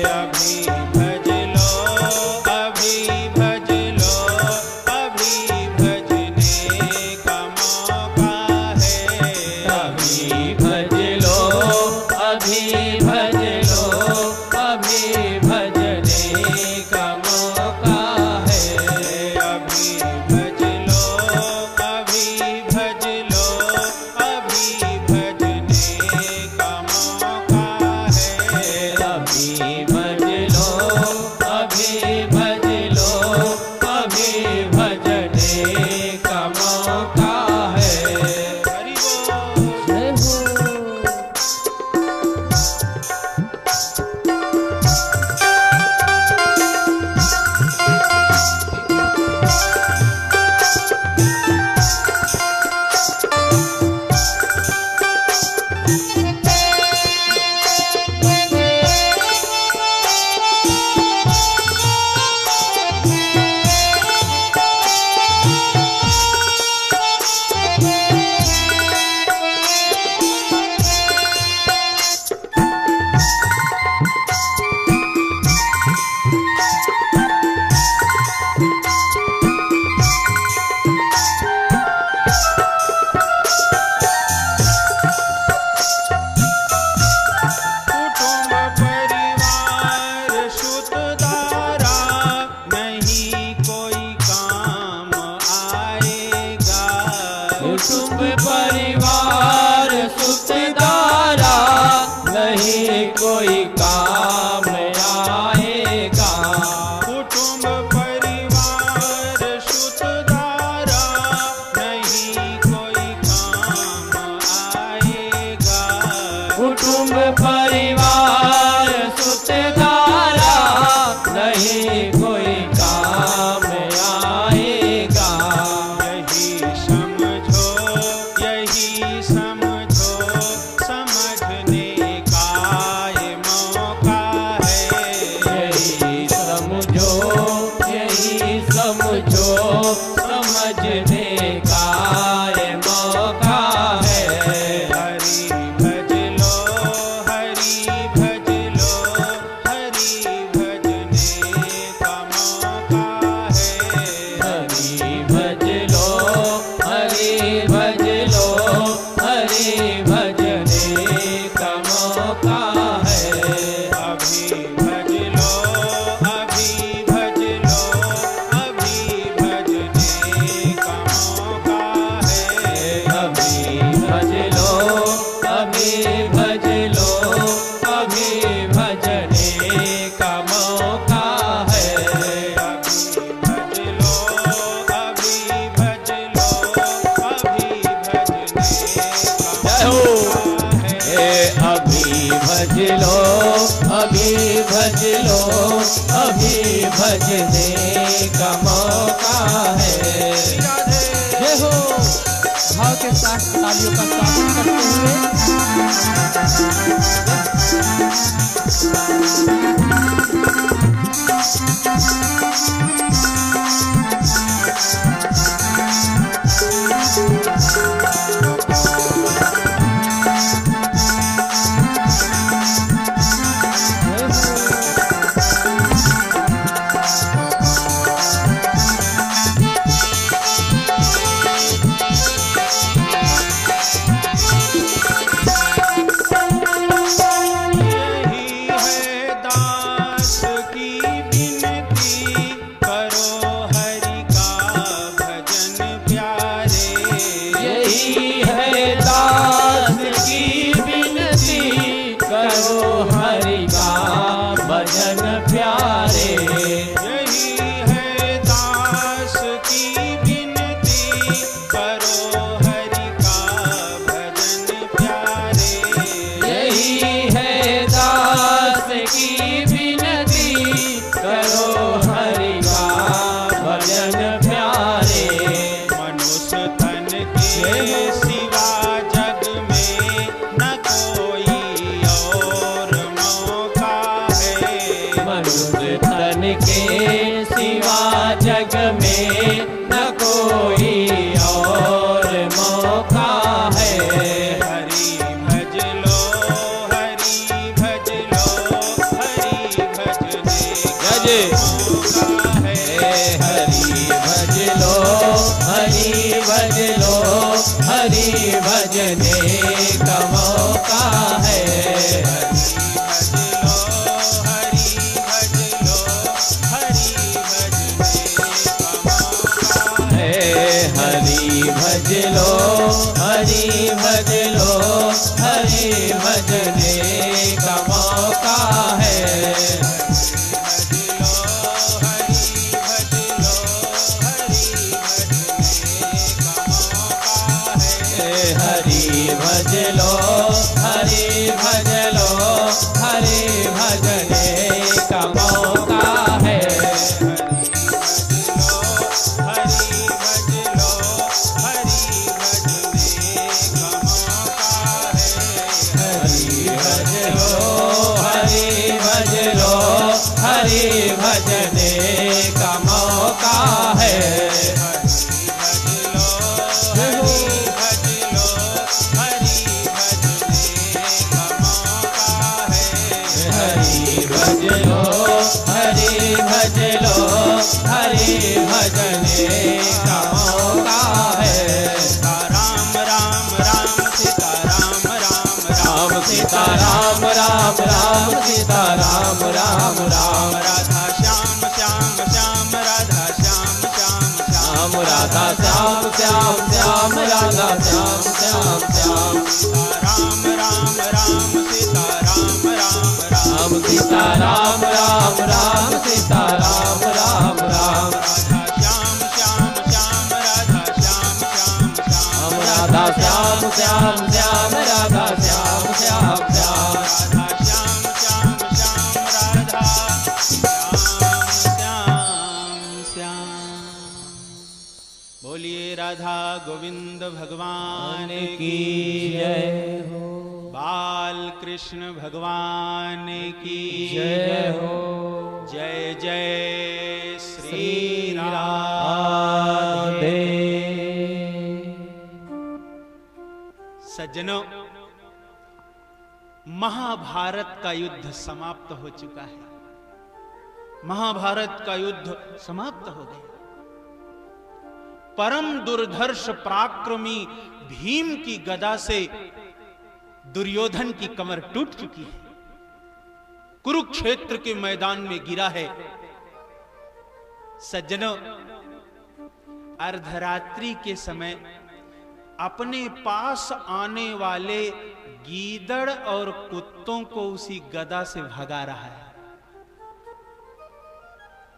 A: अभी भज लो, अभी भज लो, अभी भजने का मौका है।
B: अभी भज लो, अभी भज लो, अभी भजने का मौका है।
A: अभी भज लो, अभी भज लो,
B: कुटुंब परिवार सुखदारा नहीं कोई काम आएगा।
A: कुटुंब परिवार सुखदारा नहीं कोई काम आएगा।
B: कुटुंब परिवार सुखदारा नहीं कोई काम आएगा।
A: यही समझो समझने का ये मौका है।
B: यही समझो समझने का ये मौका है।
A: हरि भज लो हरि भज लो हरि भजने का मौका है।
B: हरि भज लो हरि भज लो हरि भजने का मौका है।
A: अभी भज लो अभी भज लो अभी भजने का मौका है।
B: अभी भज लो अभी भज लो अभी भजने का मौका है।
A: भज लो अभी भज लो अभी भजने का
B: जय हो।
A: मौका है।
B: अभी भज लो अभी भज लो अभी भजने का मौका है। जय हो। भाव के साथ तालियों का स्वागत करते हुए
A: यही है दास की विनती करो हरि का भजन प्यारे।
B: यही है दास की विनती करो हरि का भजन प्यारे।
A: यही है दास की विनती करो हरि का भजन प्यारे।
B: यही है दास की विनती करो हरि का भजन प्यारे।
A: मनुष्य तन के सिवा जग में न कोई और मौका है।
B: मनुष्य तन के सिवा जग में न कोई और मौका है।
A: हरि भज लो हरि भज लो हरि भजने का मौका है।
B: हरि भज लो हरि भज लो हरि भजने का मौका है।
A: भज लो हरि भज लो हरि भजने का मौका है।
B: हरि भज लो हरि भज लो हरि भजने का मौका है। हरि भज लो हरि भज लो हरि भजने का मौका है। हरि भज लो हरि भज लो हरि भजने का मौका है। हरि भज लो हरि भज लो हरि भजने का मौका है।
A: राम राम राम सीता राम राम
B: राम सीता राम राम राम सीता राम राम राम
A: राधा श्याम श्याम श्याम राधा श्याम श्याम श्याम
B: राम राधा श्याम श्याम श्याम श्याम राधा श्याम श्याम श्याम
A: राम राम राम सीता राम राम राम
B: सीता राम राम राम सीता राम राम राम
A: राधा श्याम श्याम श्याम राधा श्याम श्याम श्याम
B: राधा श्याम श्याम श्याम
A: राधा श्याम श्याम राधा श्याम बोलिए राधा गोविंद भगवान
B: की जय हो,
A: बाल कृष्ण भगवान की
B: जय हो,
A: जय जय श्री
B: राधे।
A: सज्जनों, महाभारत का युद्ध समाप्त हो चुका है। महाभारत का युद्ध समाप्त हो गया। परम दुर्धर्ष पराक्रमी भीम की गदा से दुर्योधन की कमर टूट चुकी है, कुरुक्षेत्र के मैदान में गिरा है। सज्जनों, अर्धरात्रि के समय अपने पास आने वाले गीदड़ और कुत्तों को उसी गदा से भगा रहा है।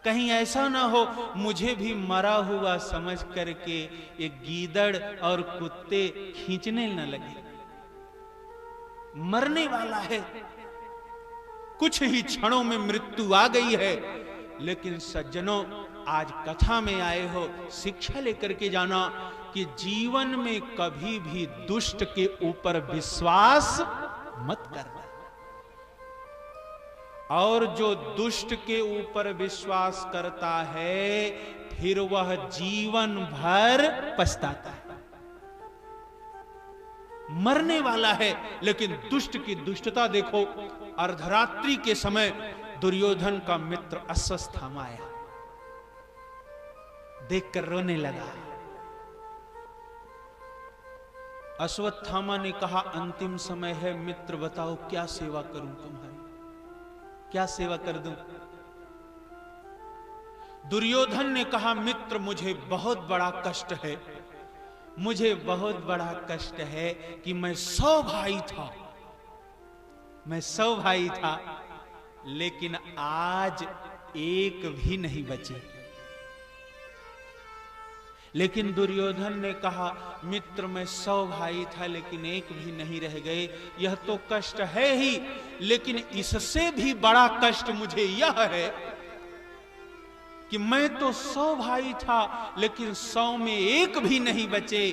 A: कहीं ऐसा ना हो मुझे भी मरा हुआ समझ करके ये गीदड़ और कुत्ते खींचने न लगे। मरने वाला है, कुछ ही क्षणों में मृत्यु आ गई है। लेकिन सज्जनों, आज कथा में आए हो, शिक्षा लेकर के जाना कि जीवन में कभी भी दुष्ट के ऊपर विश्वास मत करना, और जो दुष्ट के ऊपर विश्वास करता है फिर वह जीवन भर पछताता है। मरने वाला है, लेकिन दुष्ट की दुष्टता देखो। अर्धरात्रि के समय दुर्योधन का मित्र अश्वत्थामा आया, देखकर रोने लगा। अश्वत्थामा ने कहा, अंतिम समय है मित्र, बताओ क्या सेवा करूं तुम्हारी, क्या सेवा कर दूं? दुर्योधन ने कहा, मित्र मुझे बहुत बड़ा कष्ट है, मुझे बहुत बड़ा कष्ट है कि मैं 100 भाई था, मैं 100 भाई था, लेकिन आज एक भी नहीं बचे। लेकिन दुर्योधन ने कहा, मित्र मैं 100 भाई था लेकिन एक भी नहीं रह गए। यह तो कष्ट है ही, लेकिन इससे भी बड़ा कष्ट मुझे यह है कि मैं तो 100 भाई था लेकिन 100 में एक भी नहीं बचे,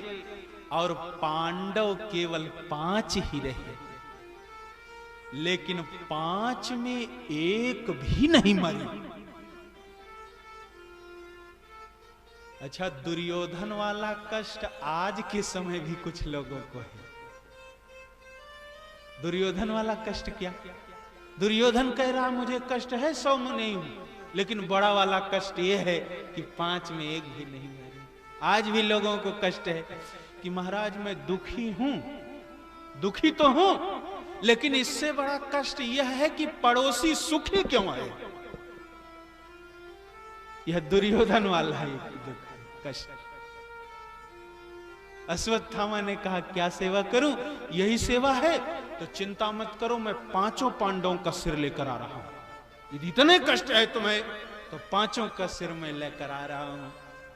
A: और पांडव केवल 5 ही रहे, लेकिन 5 में एक भी नहीं मरे। अच्छा, दुर्योधन वाला कष्ट आज के समय भी कुछ लोगों को है। दुर्योधन वाला कष्ट क्या? दुर्योधन कह रहा मुझे कष्ट है 100 में नहीं हूं, लेकिन बड़ा वाला कष्ट यह है कि 5 में एक भी नहीं मरे। आज भी लोगों को कष्ट है कि महाराज मैं दुखी हूं, दुखी तो हूं, लेकिन इससे बड़ा कष्ट यह है कि पड़ोसी सुखी क्यों आए। यह दुर्योधन वाला है दुख, कष्ट। अश्वत्थामा ने कहा, क्या सेवा करूं? यही सेवा है तो चिंता मत करो, मैं 5 पांडवों का सिर लेकर आ रहा हूं। यदि इतने कष्ट है तुम्हें तो 5 का सिर मैं लेकर आ रहा हूं।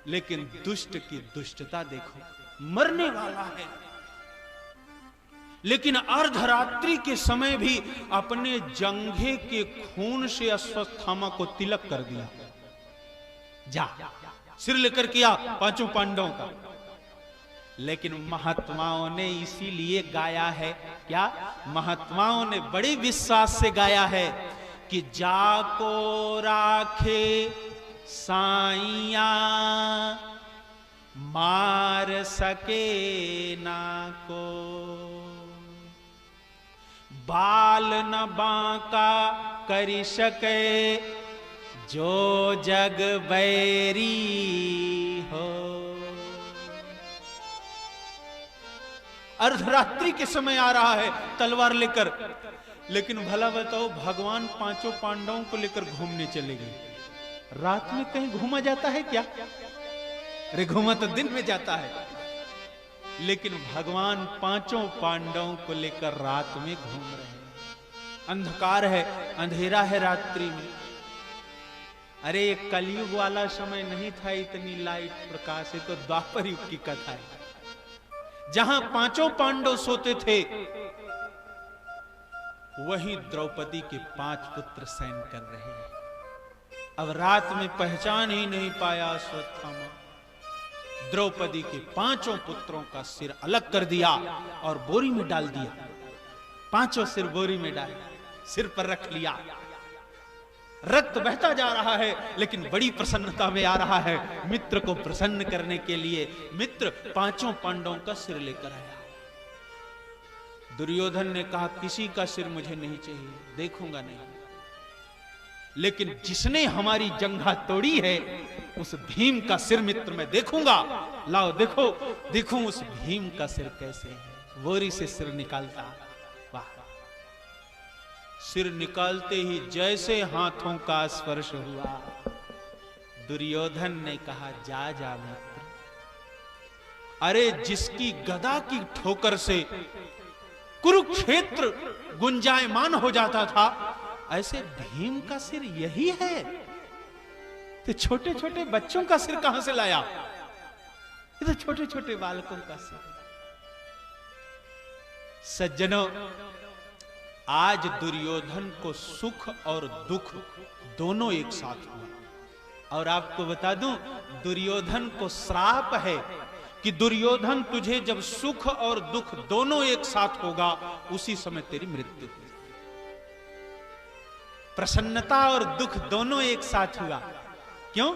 A: लेकिन दुष्ट की दुष्टता देखो, मरने वाला है, लेकिन अर्धरात्रि के समय भी अपने जंघे के खून से अश्वत्थामा को तिलक कर दिया। जा सिर लेकर किया 5 पांडवों का। लेकिन महात्माओं ने इसीलिए गाया है, क्या महात्माओं ने बड़े विश्वास से गाया है कि जाको राखे साइया मार सके ना को, बाल न बांका करी सके जो जग बैरी हो। अर्धरात्रि के समय आ रहा है तलवार लेकर, लेकिन भला बताओ भगवान 5 पांडवों को लेकर घूमने चले गए। रात में कहीं घूमा जाता है क्या? रघुमत दिन में जाता है, लेकिन भगवान पांचों पांडवों को लेकर रात में घूम रहे हैं। अंधकार है, अंधेरा है रात्रि में। अरे ये कलयुग वाला समय नहीं था इतनी लाइट प्रकाश है, तो द्वापर युग की कथा है। जहां पांचों पांडव सोते थे, वहीं द्रौपदी के 5 पुत्र शयन कर रहे हैं। अब रात में पहचान ही नहीं पाया अश्वत्थामा। द्रौपदी के 5 पुत्रों का सिर अलग कर दिया और बोरी में डाल दिया। 5 सिर बोरी में डाल, सिर पर रख लिया। रक्त बहता जा रहा है, लेकिन बड़ी प्रसन्नता में आ रहा है। मित्र को प्रसन्न करने के लिए मित्र 5 पांडवों का सिर लेकर आया। दुर्योधन ने कहा, किसी का सिर मुझे नहीं चाहिए, देखूंगा नहीं, लेकिन जिसने हमारी जंघा तोड़ी है उस भीम का सिर मित्र मैं देखूंगा। लाओ देखो, देखूं उस भीम का सिर कैसे है। बोरी से सिर निकालता, वाह! सिर निकालते ही जैसे हाथों का स्पर्श हुआ, दुर्योधन ने कहा, जा जा मित्र। अरे जिसकी गदा की ठोकर से कुरुक्षेत्र गुंजायमान हो जाता था, ऐसे भीम का सिर यही है। तो छोटे छोटे बच्चों का सिर कहां से लाया? ये तो छोटे छोटे बालकों का सिर। सज्जनों, आज दुर्योधन को सुख और दुख दोनों एक साथ हुआ। और आपको बता दूं, दुर्योधन को श्राप है कि दुर्योधन, तुझे जब सुख और दुख दोनों एक साथ होगा, उसी समय तेरी मृत्यु होगी। प्रसन्नता और दुख दोनों एक साथ हुआ। क्यों?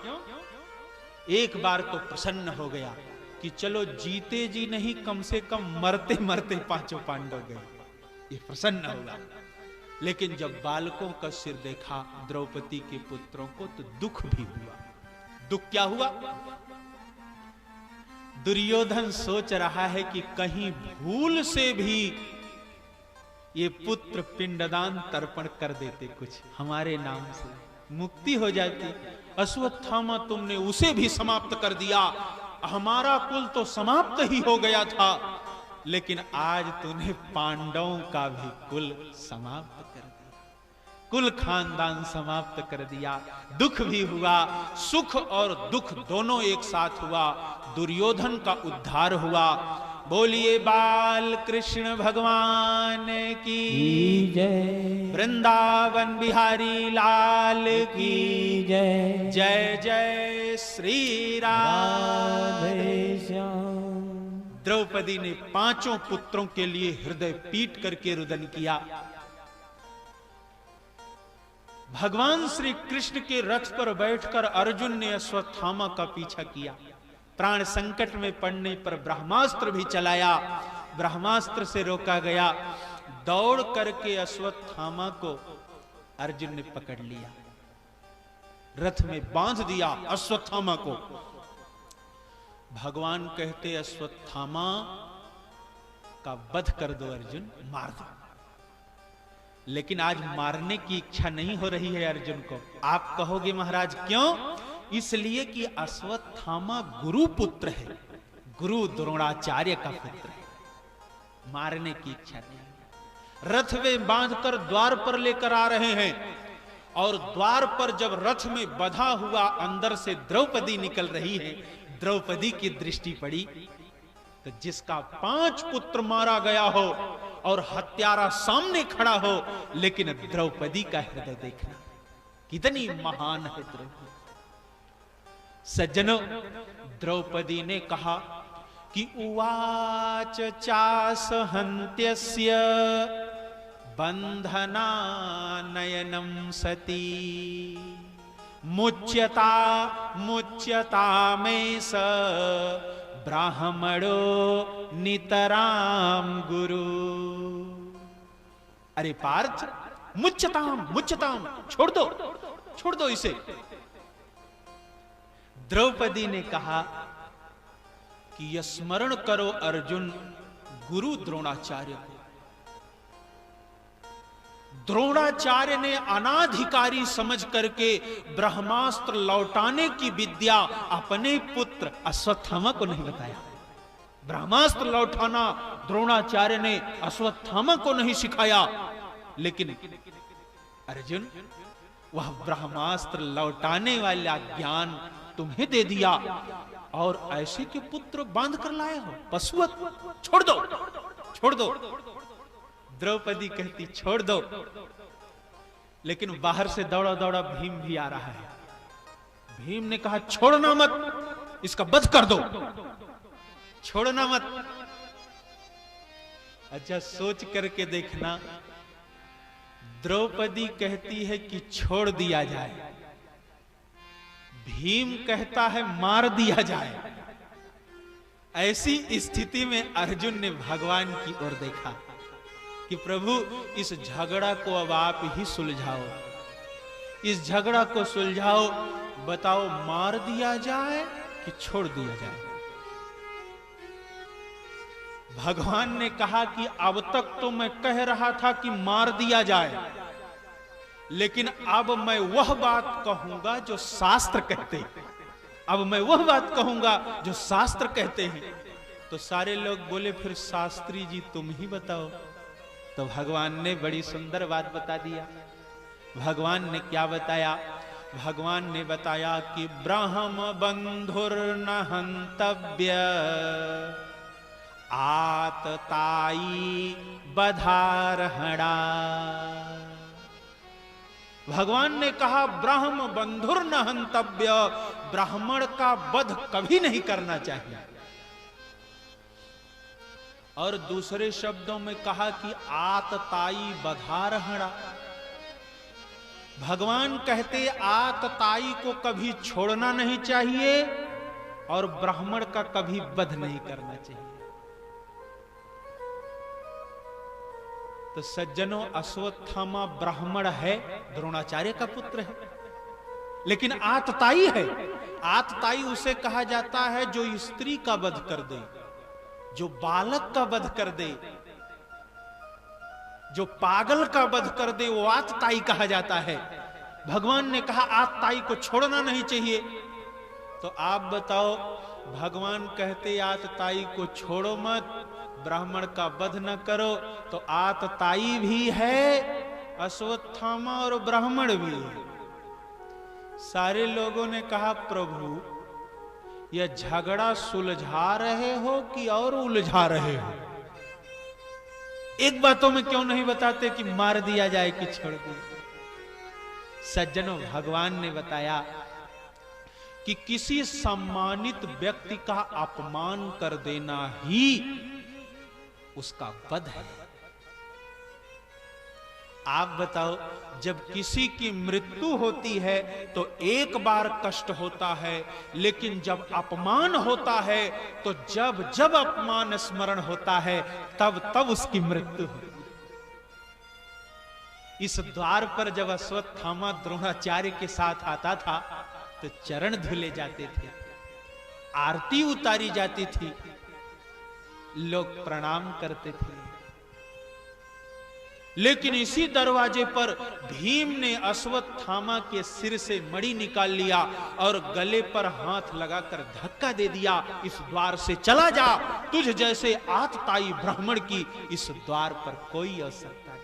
A: एक बार तो प्रसन्न हो गया कि चलो जीते जी नहीं, कम से कम मरते मरते 5 पांडव गए, ये प्रसन्न होगा। लेकिन जब बालकों का सिर देखा द्रौपदी के पुत्रों को, तो दुख भी हुआ। दुख क्या हुआ? दुर्योधन सोच रहा है कि कहीं भूल से भी ये पुत्र पिंडदान तर्पण कर देते, कुछ हमारे नाम से मुक्ति हो जाती। अश्वत्थामा, तुमने उसे भी समाप्त कर दिया, हमारा कुल तो समाप्त ही हो गया था, लेकिन आज तूने पांडवों का भी कुल समाप्त कर दिया, कुल खानदान समाप्त कर दिया। दुख भी हुआ, सुख और दुख दोनों एक साथ हुआ। दुर्योधन का उद्धार हुआ। बोलिए बाल कृष्ण भगवान की
B: जय,
A: वृंदावन बिहारी लाल की
B: जय,
A: जय जय श्री राम।
B: राधे श्याम।
A: द्रौपदी ने 5 पुत्रों के लिए हृदय पीट करके रुदन किया। भगवान श्री कृष्ण के रथ पर बैठकर अर्जुन ने अश्वत्थामा का पीछा किया। प्राण संकट में पड़ने पर ब्रह्मास्त्र भी चलाया, ब्रह्मास्त्र से रोका गया। दौड़ करके अश्वत्थामा को अर्जुन ने पकड़ लिया, रथ में बांध दिया अश्वत्थामा को। भगवान कहते, अश्वत्थामा का वध कर दो अर्जुन, मार दो। लेकिन आज मारने की इच्छा नहीं हो रही है अर्जुन को। आप कहोगे महाराज क्यों? इसलिए कि अश्वत्थामा गुरु पुत्र है, गुरु द्रोणाचार्य का पुत्र है, मारने की इच्छा नहीं। रथ में बांधकर द्वार पर लेकर आ रहे हैं, और द्वार पर जब रथ में बंधा हुआ अंदर से द्रौपदी निकल रही है, द्रौपदी की दृष्टि पड़ी तो जिसका 5 पुत्र मारा गया हो और हत्यारा सामने खड़ा हो, लेकिन द्रौपदी का हृदय देखना कितनी महान है द्रौपदी। सज्जनों, द्रौपदी ने कहा कि उवाच चासहन्त्यस्य बंधना नयनम सती मुच्यता मुच्यता में स ब्राह्मणो नितराम गुरु। अरे पार्थ, मुच्यताम मुच्यताम, छोड़ दो इसे। द्रौपदी ने कहा कि यह स्मरण करो अर्जुन गुरु द्रोणाचार्य को। द्रोणाचार्य ने अनाधिकारी समझ करके ब्रह्मास्त्र लौटाने की विद्या अपने पुत्र अश्वत्थामा को नहीं बताया। ब्रह्मास्त्र लौटाना द्रोणाचार्य ने अश्वत्थामा को नहीं सिखाया, लेकिन अर्जुन वह ब्रह्मास्त्र लौटाने वाला ज्ञान तुम्हें दे दिया, और ऐसे के पुत्र बांध कर लाए हो पशुवत। छोड़ दो, छोड़ दो। द्रौपदी कहती छोड़ दो, लेकिन बाहर से दौड़ा दौड़ा भीम भी आ रहा है। भीम ने कहा छोड़ना मत, इसका वध कर दो, छोड़ना मत। अच्छा सोच करके देखना, द्रौपदी कहती है कि छोड़ दिया जाए, भीम कहता है मार दिया जाए। ऐसी स्थिति में अर्जुन ने भगवान की ओर देखा कि प्रभु इस झगड़ा को अब आप ही सुलझाओ, इस झगड़ा को सुलझाओ, बताओ मार दिया जाए कि छोड़ दिया जाए। भगवान ने कहा कि अब तक तो मैं कह रहा था कि मार दिया जाए, लेकिन अब मैं वह बात कहूंगा जो शास्त्र कहते हैं। अब मैं वह बात कहूंगा जो शास्त्र कहते हैं। तो सारे लोग बोले फिर शास्त्री जी तुम ही बताओ। तो भगवान ने बड़ी सुंदर बात बता दिया। भगवान ने क्या बताया? भगवान ने बताया कि ब्रह्म बंधुर न हंतव्य आतताई बधारहणा। भगवान ने कहा ब्रह्म बंधुर न हंतव्य, ब्राह्मण का वध कभी नहीं करना चाहिए। और दूसरे शब्दों में कहा कि आतताई बधारहणा। भगवान कहते आतताई को कभी छोड़ना नहीं चाहिए और ब्राह्मण का कभी वध नहीं करना चाहिए। तो सज्जनों, अश्वत्थामा ब्राह्मण है, द्रोणाचार्य का पुत्र है, लेकिन आतताई है। आतताई उसे कहा जाता है जो स्त्री का वध कर दे, जो बालक का वध कर दे, जो पागल का वध कर दे, वो आतताई कहा जाता है। भगवान ने कहा आतताई को छोड़ना नहीं चाहिए। तो आप बताओ, भगवान कहते आतताई को छोड़ो मत, ब्राह्मण का वध न करो, तो आतताई भी है, अश्वत्थामा और ब्राह्मण भी है। सारे लोगों ने कहा प्रभु यह झगड़ा सुलझा रहे हो कि और उलझा रहे हो? एक बातों में क्यों नहीं बताते कि मार दिया जाए कि छोड़ दिया? सज्जनों, भगवान ने बताया कि किसी सम्मानित व्यक्ति का अपमान कर देना ही उसका वध है। आप बताओ, जब किसी की मृत्यु होती है तो एक बार कष्ट होता है, लेकिन जब अपमान होता है तो जब जब अपमान स्मरण होता है तब तब उसकी मृत्यु होती है। इस द्वार पर जब अश्वत्थामा द्रोणाचार्य के साथ आता था तो चरण धुले जाते थे, आरती उतारी जाती थी, लोग प्रणाम करते थे। लेकिन इसी दरवाजे पर भीम ने अश्वत्थामा के सिर से मणि निकाल लिया और गले पर हाथ लगाकर धक्का दे दिया, इस द्वार से चला जा, तुझ जैसे आतताई ब्राह्मण की इस द्वार पर कोई आवश्यकता नहीं।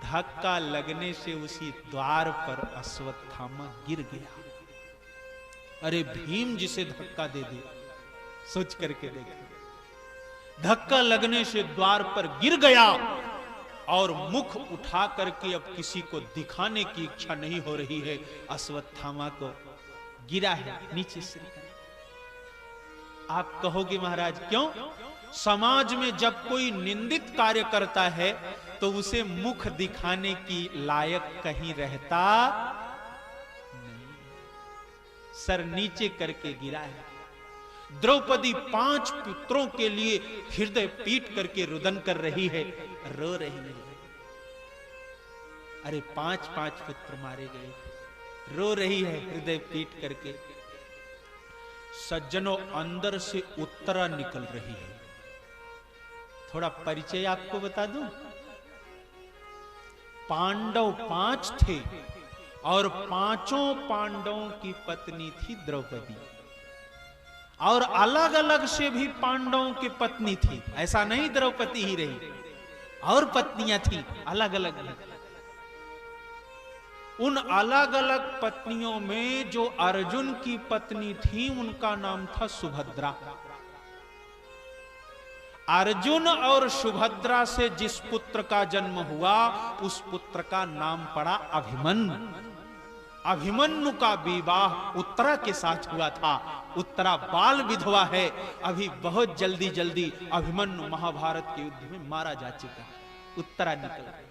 A: धक्का लगने से उसी द्वार पर अश्वत्थामा गिर गया। अरे भीम जिसे धक्का दे दे, सोच करके देखो। धक्का लगने से द्वार पर गिर गया और मुख उठा करके अब किसी को दिखाने की इच्छा नहीं हो रही है। अश्वत्थामा को गिरा है नीचे से। आप कहोगे महाराज क्यों? समाज में जब कोई निंदित कार्य करता है तो उसे मुख दिखाने की लायक कहीं रहता नहीं, सर नीचे करके गिरा है। द्रौपदी 5 पुत्रों के लिए हृदय पीट करके रुदन कर रही है, रो रही है। अरे 5 पुत्र मारे गए, रो रही है हृदय पीट करके। सज्जनों, अंदर से उत्तरा निकल रही है। थोड़ा परिचय आपको बता दूं। पांडव 5 थे और 5 पांडवों की पत्नी थी द्रौपदी, और अलग अलग से भी पांडवों की पत्नी थी। ऐसा नहीं द्रौपदी ही रही, और पत्नियां थी अलग अलग। उन अलग अलग पत्नियों में जो अर्जुन की पत्नी थी उनका नाम था सुभद्रा। अर्जुन और सुभद्रा से जिस पुत्र का जन्म हुआ उस पुत्र का नाम पड़ा अभिमन्यु। अभिमन्यु का विवाह उत्तरा के साथ हुआ था। उत्तरा बाल विधवा है, अभी बहुत जल्दी जल्दी अभिमन्यु महाभारत के युद्ध में मारा जा चुका है। उत्तरा निकल गई।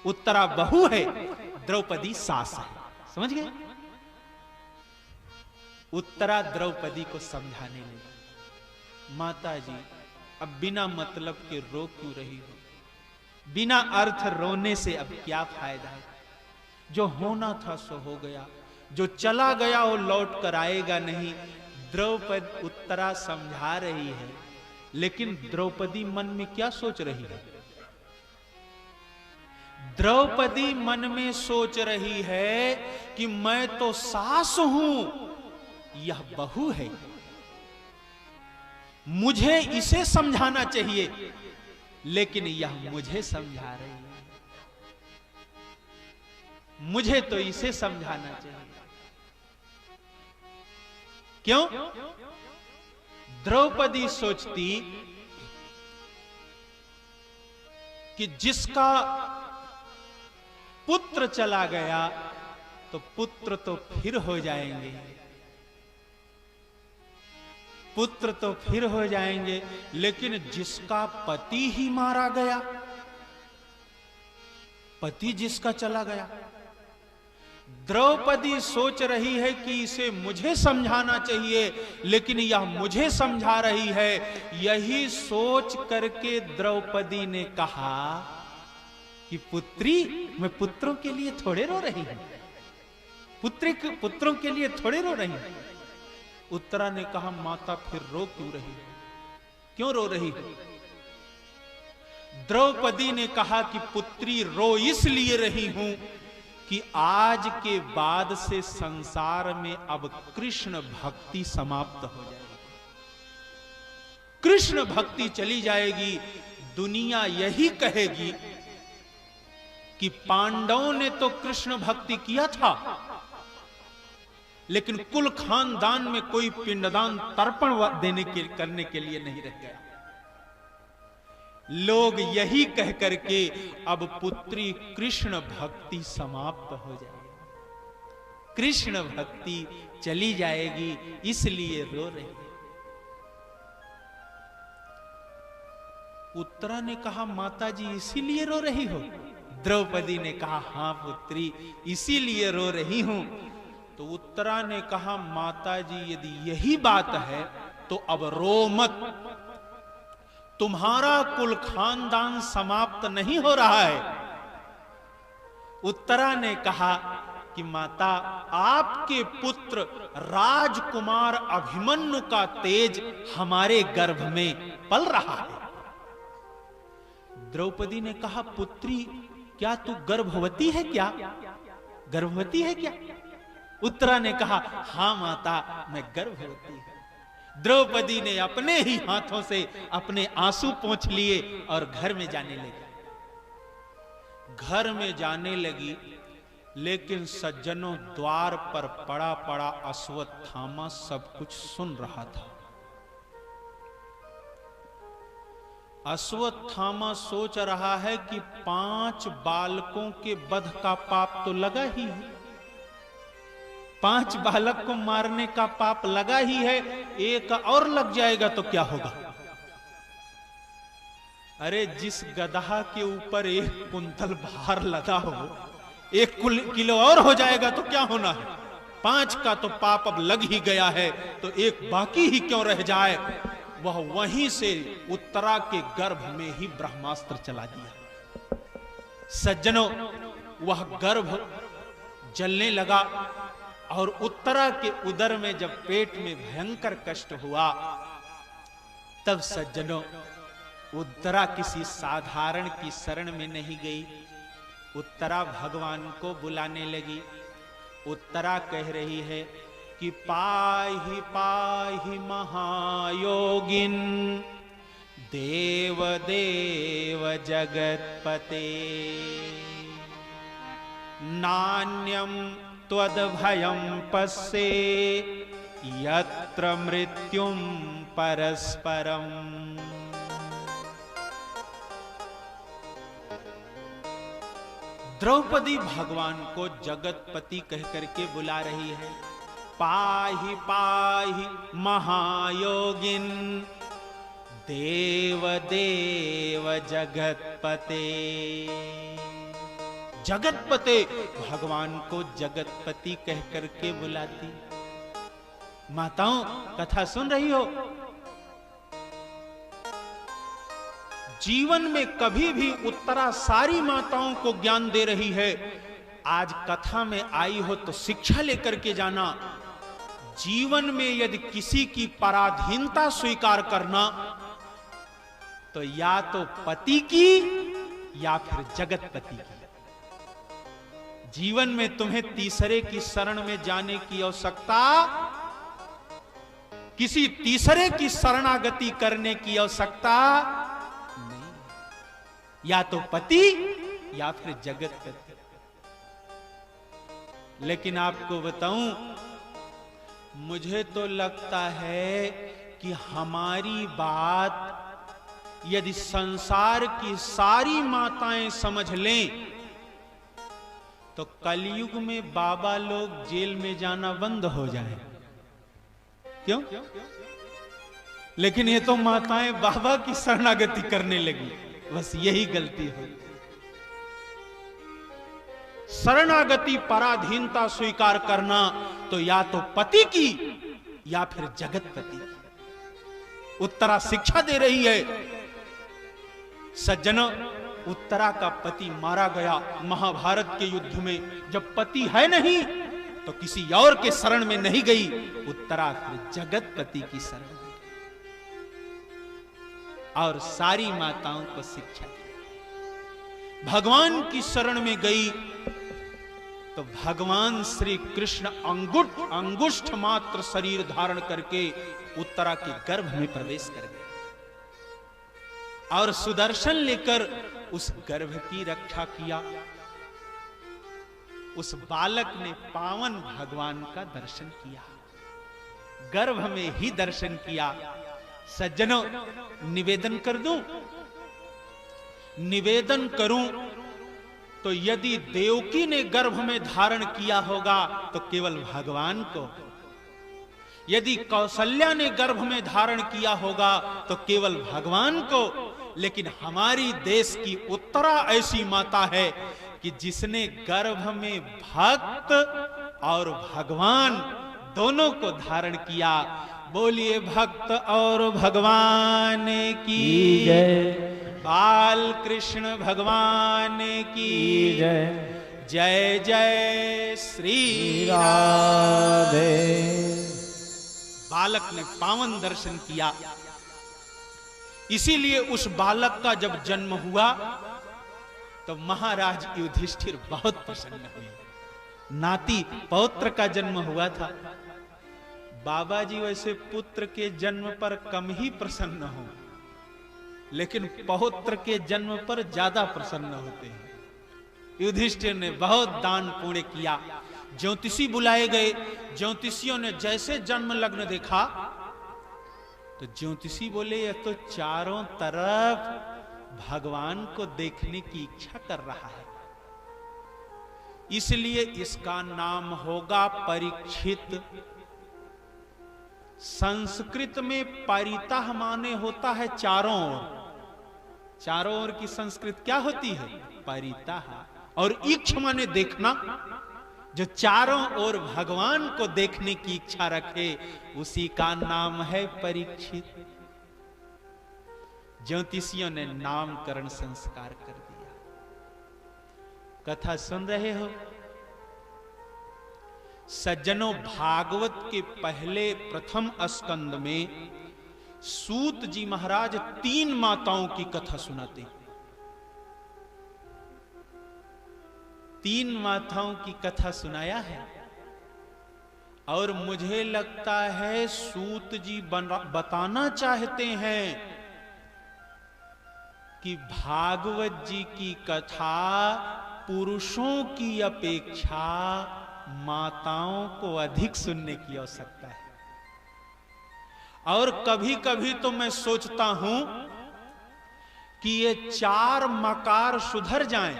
A: उत्तरा बहू है, द्रौपदी सास है। समझ गए? उत्तरा द्रौपदी को समझाने लगी, माता जी अब बिना मतलब के रो क्यों रही हो? बिना अर्थ रोने से अब क्या फायदा है? जो होना था सो हो गया, जो चला गया वो लौट कर आएगा नहीं। द्रौपदी उत्तरा समझा रही है, लेकिन द्रौपदी मन में क्या सोच रही है? द्रौपदी मन में सोच रही है कि मैं तो सास हूं, यह बहू है, मुझे इसे समझाना चाहिए, लेकिन यह मुझे समझा रही है। मुझे तो इसे समझाना चाहिए। क्यों? द्रौपदी सोचती कि जिसका पुत्र चला गया तो पुत्र तो फिर हो जाएंगे, पुत्र तो फिर हो जाएंगे, लेकिन जिसका पति ही मारा गया, पति जिसका चला गया, द्रौपदी सोच रही है कि इसे मुझे समझाना चाहिए, लेकिन यह मुझे समझा रही है। यही सोच करके द्रौपदी ने कहा कि पुत्री, मैं पुत्रों के लिए थोड़े रो रही हूं, पुत्रों के लिए थोड़े रो रही हूं। उत्तरा ने कहा, माता फिर रो क्यों रही हो? क्यों रो रही हो? द्रौपदी ने कहा कि पुत्री रो इसलिए रही हूं कि आज के बाद से संसार में अब कृष्ण भक्ति समाप्त हो जाएगी, कृष्ण भक्ति चली जाएगी। दुनिया यही कहेगी कि पांडवों ने तो कृष्ण भक्ति किया था, लेकिन कुल खानदान में कोई पिंडदान तर्पण करने के लिए नहीं रह गया। लोग यही कह करके अब पुत्री कृष्ण भक्ति समाप्त हो जाएगी, कृष्ण भक्ति चली जाएगी, इसलिए रो रही। उत्तरा ने कहा, माता जी इसीलिए रो रही हो? द्रौपदी ने कहा, हां पुत्री इसीलिए रो रही हूं। तो उत्तरा ने कहा, माता जी यदि यही बात है तो अब रो मत, तुम्हारा कुल खानदान समाप्त नहीं हो रहा है। उत्तरा ने कहा कि माता, आपके पुत्र राजकुमार अभिमन्यु का तेज हमारे गर्भ में पल रहा है। द्रौपदी ने कहा, पुत्री क्या तू गर्भवती है क्या? गर्भवती है क्या? उत्तरा ने कहा, हां माता मैं गर्भवती हूं। द्रौपदी ने अपने ही हाथों से अपने आंसू पोंछ लिए और घर में जाने लगी। घर में जाने लगी, लेकिन सज्जनों द्वार पर पड़ा पड़ा अश्वत्थामा सब कुछ सुन रहा था। अश्वत्थामा सोच रहा है कि 5 बालकों के वध का पाप तो लगा ही है, 5 बालक को मारने का पाप लगा ही है, एक और लग जाएगा तो क्या होगा? अरे जिस गधा के ऊपर 1 कुंतल भार लगा हो, 1 किलो और हो जाएगा तो क्या होना है? 5 का तो पाप अब लग ही गया है, तो 1 बाकी ही क्यों रह जाए? वह वहीं से उत्तरा के गर्भ में ही ब्रह्मास्त्र चला दिया। सज्जनों, वह गर्भ जलने लगा और उत्तरा के उदर में जब पेट में भयंकर कष्ट हुआ, तब सज्जनों उत्तरा किसी साधारण की शरण में नहीं गई, उत्तरा भगवान को बुलाने लगी। उत्तरा कह रही है कि पाहि पाहि महायोगिन देव देव जगत्पते, नान्यं त्वद्भयं पश्ये यत्र मृत्युं परस्परम्। द्रौपदी भगवान को जगतपति कहकर के बुला रही है। पाहि पाहि महायोगिन देव देव जगतपते। जगतपते भगवान को जगतपति कहकर के बुलाती। माताओं, कथा सुन रही हो? जीवन में कभी भी उत्तरा सारी माताओं को ज्ञान दे रही है। आज कथा में आई हो तो शिक्षा लेकर के जाना। जीवन में यदि किसी की पराधीनता स्वीकार करना तो या तो पति की या फिर जगतपति की। जीवन में तुम्हें तीसरे की शरण में जाने की आवश्यकता, किसी तीसरे की शरणागति करने की आवश्यकता नहीं। या तो पति या फिर जगतपति। लेकिन आपको बताऊं, मुझे तो लगता है कि हमारी बात यदि संसार की सारी माताएं समझ लें तो कलयुग में बाबा लोग जेल में जाना बंद हो जाए। क्यों? लेकिन ये तो माताएं बाबा की शरणागति करने लगी। बस यही गलती हो। शरणागति, पराधीनता स्वीकार करना तो या तो पति की या फिर जगतपति की। उत्तरा शिक्षा दे रही है। सज्जनों, उत्तरा का पति मारा गया महाभारत के युद्ध में। जब पति है नहीं तो किसी और के शरण में नहीं गई, उत्तरा फिर जगतपति की शरण में और सारी माताओं को शिक्षा दी। भगवान की शरण में गई तो भगवान श्री कृष्ण अंगुष्ठ मात्र शरीर धारण करके उत्तरा के गर्भ में प्रवेश कर गए और सुदर्शन लेकर उस गर्भ की रक्षा किया। उस बालक ने पावन भगवान का दर्शन किया, गर्भ में ही दर्शन किया। सज्जनों, निवेदन कर दूं, निवेदन करूं तो यदि देवकी ने गर्भ में धारण किया होगा तो केवल भगवान को, यदि कौशल्या ने गर्भ में धारण किया होगा तो केवल भगवान को। लेकिन हमारी देश की उत्तरा ऐसी माता है कि जिसने गर्भ में भक्त और भगवान दोनों को धारण किया। बोलिए भक्त और भगवान की जय, बाल कृष्ण भगवान की जय। जय जय श्री राधे। बालक ने पावन दर्शन किया। इसीलिए उस बालक का जब जन्म हुआ तो महाराज युधिष्ठिर बहुत प्रसन्न हुए। नाती पौत्र का जन्म हुआ था। बाबा जी वैसे पुत्र के जन्म पर कम ही प्रसन्न हो, लेकिन पौत्र के जन्म पर ज्यादा प्रसन्न होते हैं। युधिष्ठिर ने बहुत दान पुण्य किया। ज्योतिषी बुलाए गए। ज्योतिषियों ने जैसे जन्म लग्न देखा तो ज्योतिषी बोले, यह तो चारों तरफ भगवान को देखने की इच्छा कर रहा है, इसलिए इसका नाम होगा परीक्षित। संस्कृत में परितः माने होता है चारों ओर। चारों ओर की संस्कृत क्या होती है? परितः। और इक्ष माने देखना। जो चारों ओर भगवान को देखने की इच्छा रखे उसी का नाम है परीक्षित। ज्योतिषियों ने नामकरण संस्कार कर दिया। कथा सुन रहे हो? सज्जनों, भागवत के पहले प्रथम स्कंद में सूत जी महाराज 3 माताओं की कथा सुनाते हैं। 3 माताओं की कथा सुनाया है और मुझे लगता है सूत जी बताना चाहते हैं कि भागवत जी की कथा पुरुषों की अपेक्षा माताओं को अधिक सुनने की आवश्यकता है। और कभी कभी तो मैं सोचता हूं कि ये 4 मकार सुधर जाएं,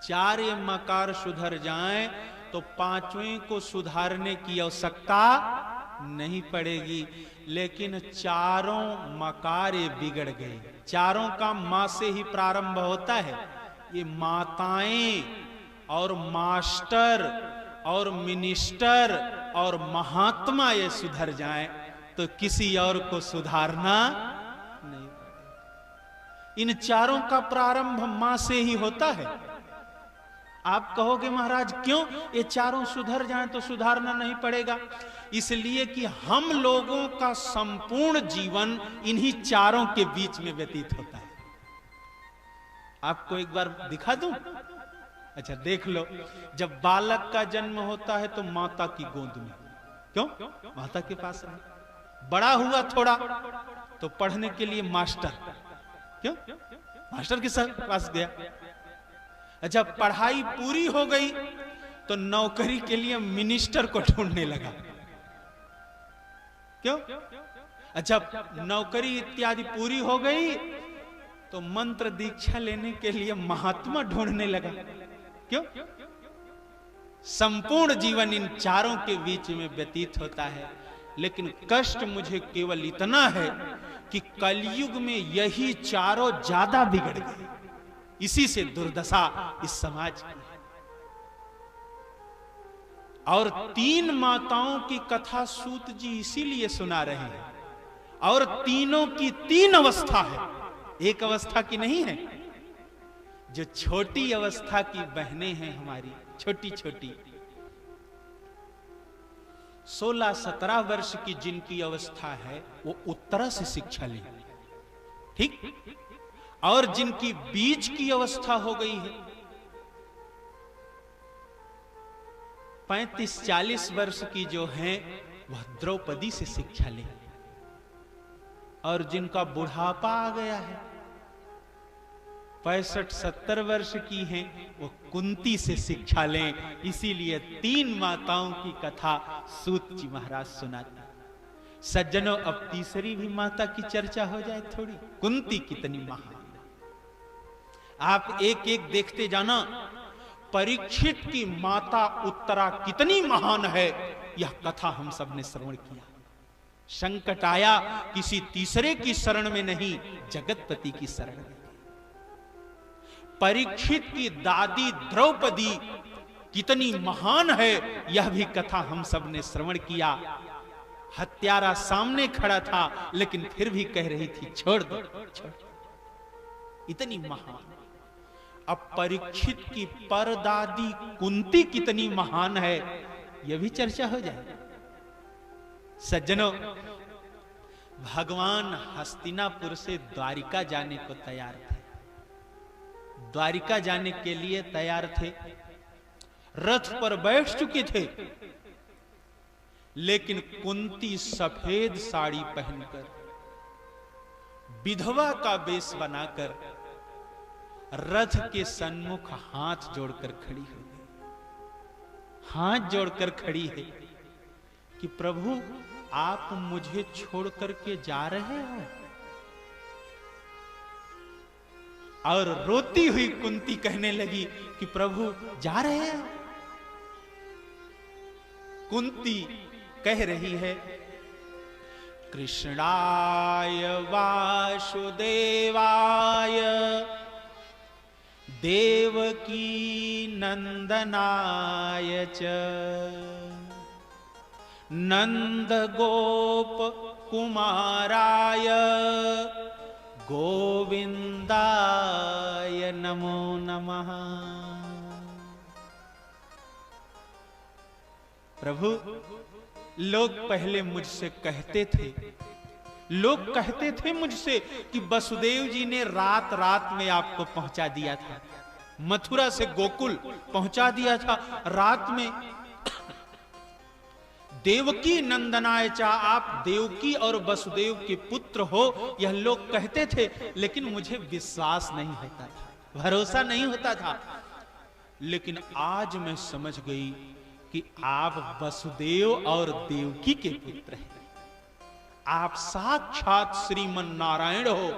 A: 4 ये मकार सुधर जाएं तो 5वें को सुधारने की आवश्यकता नहीं पड़ेगी। लेकिन 4 मकार ये बिगड़ गए। 4 का मां से ही प्रारंभ होता है। ये माताएं और मास्टर और मिनिस्टर और महात्मा ये सुधर जाएं तो किसी और को सुधारना नहीं पड़ेगा। इन 4 का प्रारंभ मां से ही होता है। आप कहोगे महाराज क्यों? ये 4 सुधर जाएं तो सुधारना नहीं पड़ेगा। इसलिए कि हम लोगों का संपूर्ण जीवन इन्हीं 4 के बीच में व्यतीत होता है। आपको एक बार दिखा दूं? अच्छा देख लो, जब बालक का जन्म होता है तो माता की गोद में, क्यों? माता के पास है। बड़ा हुआ थोड़ा तो पढ़ने के लिए मास्टर, क्यों? मास्टर के पास गया। अच्छा पढ़ाई पूरी हो गई तो नौकरी के लिए मिनिस्टर को ढूंढने लगा, क्यों? अच्छा नौकरी इत्यादि पूरी हो गई तो मंत्र दीक्षा लेने के लिए महात्मा ढूंढने लगा, क्यों? संपूर्ण जीवन इन 4 के बीच में व्यतीत होता है। लेकिन कष्ट मुझे केवल इतना है कि कलयुग में यही 4 ज्यादा बिगड़ गए। इसी से दुर्दशा इस समाज की है। और 3 माताओं की कथा सूत जी इसीलिए सुना रहे हैं। और तीनों की 3 अवस्था है, एक अवस्था की नहीं है। जो छोटी अवस्था की बहनें हैं हमारी, छोटी छोटी 16-17 वर्ष की जिनकी अवस्था है वो उत्तरा से शिक्षा ले, ठीक? और जिनकी बीच की अवस्था हो गई है 35-40 वर्ष की जो हैं वह द्रौपदी से शिक्षा ले। और जिनका बुढ़ापा आ गया है 65-70 वर्ष की हैं वो कुंती से शिक्षा लें। इसीलिए 3 माताओं की कथा सूत जी महाराज सुनाते। सज्जनों अब तीसरी भी माता की चर्चा हो जाए थोड़ी। कुंती कितनी महान, आप एक एक देखते जाना। परीक्षित की माता उत्तरा कितनी महान है, यह कथा हम सब ने श्रवण किया। संकट आया किसी तीसरे की शरण में नहीं, जगतपति की शरण में। परीक्षित की दादी द्रौपदी कितनी महान है, यह भी कथा हम सब ने श्रवण किया। हत्यारा सामने खड़ा था लेकिन फिर भी कह रही थी छोड़ दो, छोड़। इतनी महान। अब परीक्षित की परदादी कुंती कितनी महान है, यह भी चर्चा हो जाए। सज्जनों, भगवान हस्तिनापुर से द्वारिका जाने को तैयार थे। द्वारिका जाने के लिए तैयार थे, रथ पर बैठ चुके थे। लेकिन कुंती सफेद साड़ी पहनकर, विधवा का वेश बनाकर रथ के सन्मुख हाथ जोड़कर खड़ी हो गई। हाथ जोड़कर खड़ी है कि प्रभु आप मुझे छोड़ करके जा रहे हो। और रोती हुई कुंती कहने लगी कि प्रभु जा रहे हैं। कुंती कह रही है कृष्णाय वासुदेवाय देवकी नंदनाय च नंद गोप कुमाराय गोविंदाय नमो नमः। प्रभु लोग पहले मुझसे कहते थे मुझसे कि वसुदेव जी ने रात रात में आपको पहुंचा दिया था, मथुरा से गोकुल पहुंचा दिया था। रात में देवकी नंदनाय चा, आप देवकी और वसुदेव के पुत्र हो, यह लोग कहते थे, लेकिन मुझे विश्वास नहीं होता था, भरोसा नहीं होता था। लेकिन आज मैं समझ गई कि आप वसुदेव और देवकी के पुत्र हैं, आप साक्षात श्रीमन नारायण हो।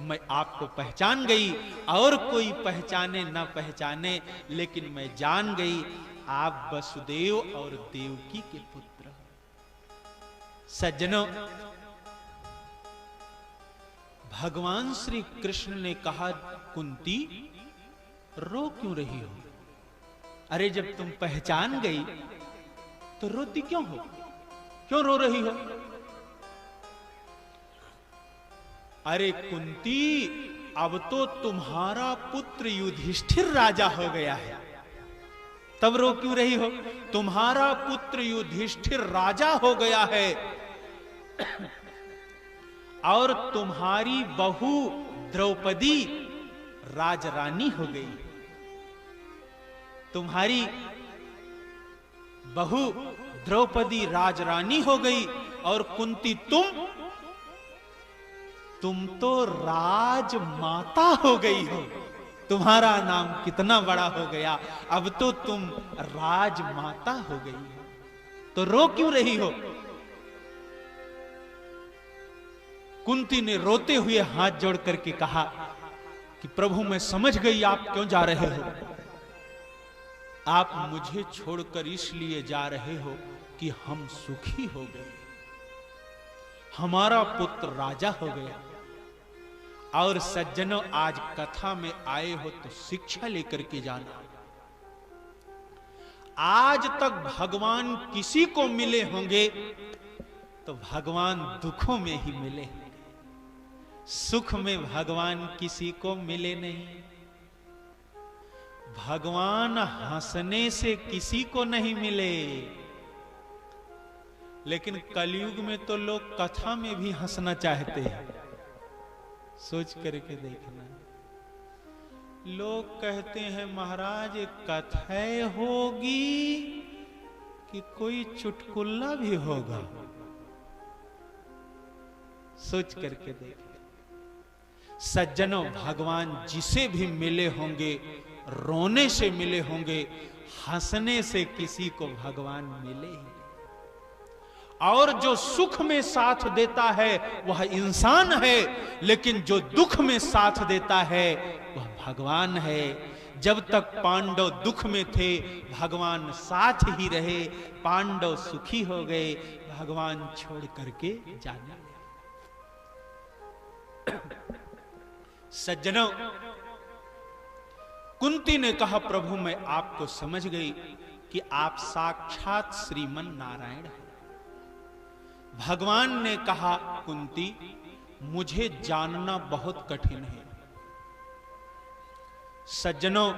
A: मैं आपको पहचान गई, और कोई पहचाने न पहचाने, लेकिन मैं जान गई आप वसुदेव और देवकी के पुत्र हो। सज्जनों, भगवान श्री कृष्ण ने कहा, कुंती रो क्यों रही हो? अरे जब तुम पहचान गई तो रोती क्यों हो, क्यों रो रही हो? अरे कुंती, अब तो तुम्हारा पुत्र युधिष्ठिर राजा हो गया है, तब रो क्यों रही हो? तुम्हारा पुत्र युधिष्ठिर राजा हो गया है और तुम्हारी बहू द्रौपदी राजरानी हो गई। तुम्हारी बहू द्रौपदी राजरानी हो गई, और कुंती तुम तो राजमाता हो गई हो। तुम्हारा नाम कितना बड़ा हो गया, अब तो तुम राजमाता हो गई हो, तो रो क्यों रही हो? कुंती ने रोते हुए हाथ जोड़ करके कहा कि प्रभु, मैं समझ गई आप क्यों जा रहे हो। आप मुझे छोड़कर इसलिए जा रहे हो कि हम सुखी हो गए, हमारा पुत्र राजा हो गया। और सज्जनों, आज कथा में आए हो तो शिक्षा लेकर के जाना। आज तक भगवान किसी को मिले होंगे तो भगवान दुखों में ही मिले होंगे, सुख में भगवान किसी को मिले नहीं। भगवान हंसने से किसी को नहीं मिले, लेकिन कलयुग में तो लोग कथा में भी हंसना चाहते हैं। सोच करके देखना, लोग कहते हैं महाराज कथा होगी कि कोई चुटकुल्ला भी होगा। सोच करके देखना। सज्जनों, भगवान जिसे भी मिले होंगे रोने से मिले होंगे, हंसने से किसी को भगवान मिले ही। और जो सुख में साथ देता है वह इंसान है, लेकिन जो दुख में साथ देता है वह भगवान है। जब तक पांडव दुख में थे भगवान साथ ही रहे, पांडव सुखी हो गए, भगवान छोड़ करके जाने लगे। सज्जनों, कुंती ने कहा, प्रभु मैं आपको समझ गई कि आप साक्षात श्रीमन नारायण हैं। भगवान ने कहा, कुंती मुझे जानना बहुत कठिन है। सज्जनों,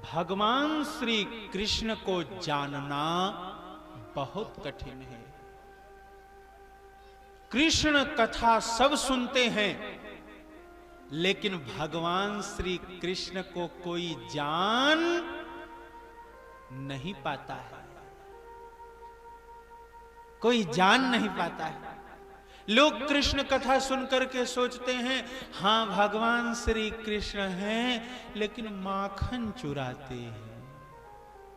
A: भगवान श्री कृष्ण को जानना बहुत कठिन है। कृष्ण कथा सब सुनते हैं, लेकिन भगवान श्री कृष्ण को कोई जान नहीं पाता है, कोई जान नहीं पाता है। लोग कृष्ण कथा सुनकर के सोचते हैं हां भगवान श्री कृष्ण हैं, लेकिन माखन चुराते हैं,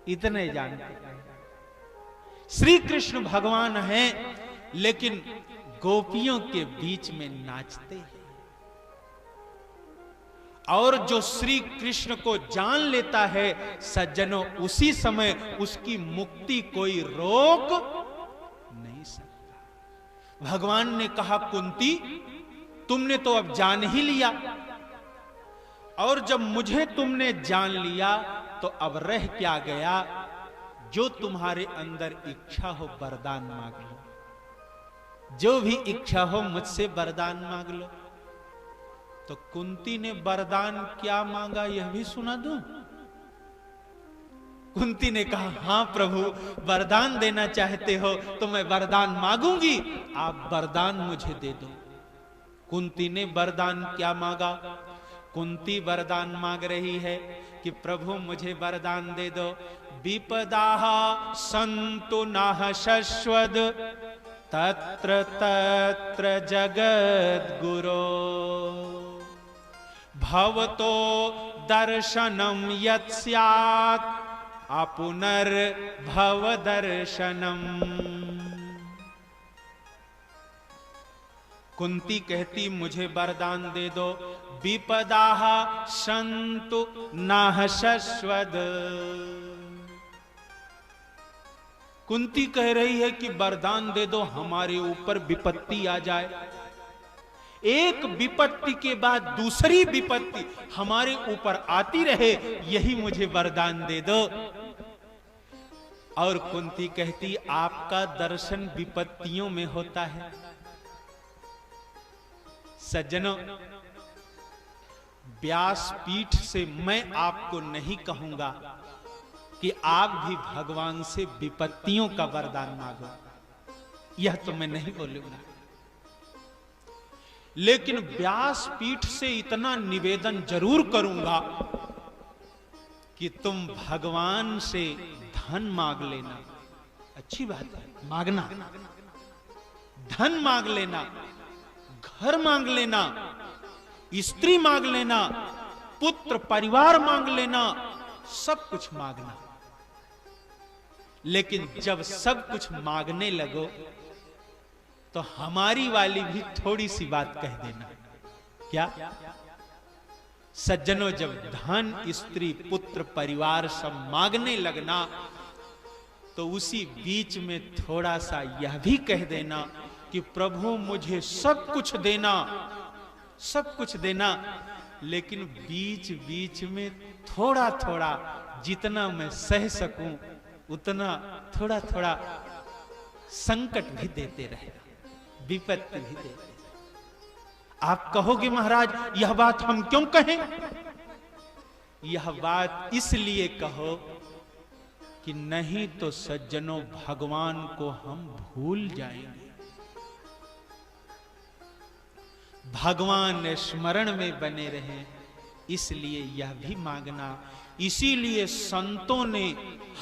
A: इतने जानते हैं। श्री कृष्ण भगवान हैं, लेकिन गोपियों के बीच में नाचते हैं। और जो श्री कृष्ण को जान लेता है सज्जनों, उसी समय उसकी मुक्ति कोई रोक नहीं सकता। भगवान ने कहा, कुंती तुमने तो अब जान ही लिया, और जब मुझे तुमने जान लिया तो अब रह क्या गया। जो तुम्हारे अंदर इच्छा हो वरदान मांग लो, जो भी इच्छा हो मुझसे वरदान मांग लो। तो कुंती ने वरदान क्या मांगा यह भी सुना दूं? कुंती ने कहा, हां प्रभु वरदान देना चाहते हो तो मैं वरदान मांगूंगी, आप वरदान मुझे दे दो। कुंती ने वरदान क्या मांगा? कुंती वरदान मांग रही है कि प्रभु मुझे वरदान दे दो। विपदाः सन्तु नः शश्वत् तत्र तत्र जगद्गुरो भवतो दर्शनं यत् स्यात् अपुनर्भव दर्शनम्। कुंती कहती मुझे वरदान दे दो। विपदाः सन्तु नः शश्वत्। कुंती कह रही है कि वरदान दे दो, हमारे ऊपर विपत्ति आ जाए, एक विपत्ति के बाद दूसरी विपत्ति हमारे ऊपर आती रहे, यही मुझे वरदान दे दो। और कुंती कहती आपका दर्शन विपत्तियों में होता है। सज्जनों, व्यासपीठ से मैं आपको नहीं कहूंगा कि आप भी भगवान से विपत्तियों का वरदान मांगो, यह तो मैं नहीं बोलूंगा। लेकिन व्यासपीठ से इतना निवेदन जरूर करूंगा कि तुम भगवान से धन मांग लेना। अच्छी बात है, मांगना, धन मांग लेना, घर मांग लेना, स्त्री मांग लेना, पुत्र परिवार मांग लेना, सब कुछ मांगना। लेकिन जब सब कुछ मांगने लगो तो हमारी वाली भी थोड़ी सी बात कह देना। क्या सज्जनों, जब धन, स्त्री, पुत्र, परिवार सब मांगने लगना तो उसी बीच में थोड़ा सा यह भी कह देना कि प्रभु मुझे सब कुछ देना, सब कुछ देना, लेकिन बीच बीच में थोड़ा थोड़ा जितना मैं सह सकूं उतना थोड़ा थोड़ा संकट भी देते रहेगा, विपत्ति भी देते। आप कहोगे महाराज यह बात हम क्यों कहें? यह बात इसलिए कहो कि नहीं तो सज्जनों भगवान को हम भूल जाएंगे। भगवान स्मरण में बने रहें, इसलिए यह भी मांगना। इसीलिए संतों ने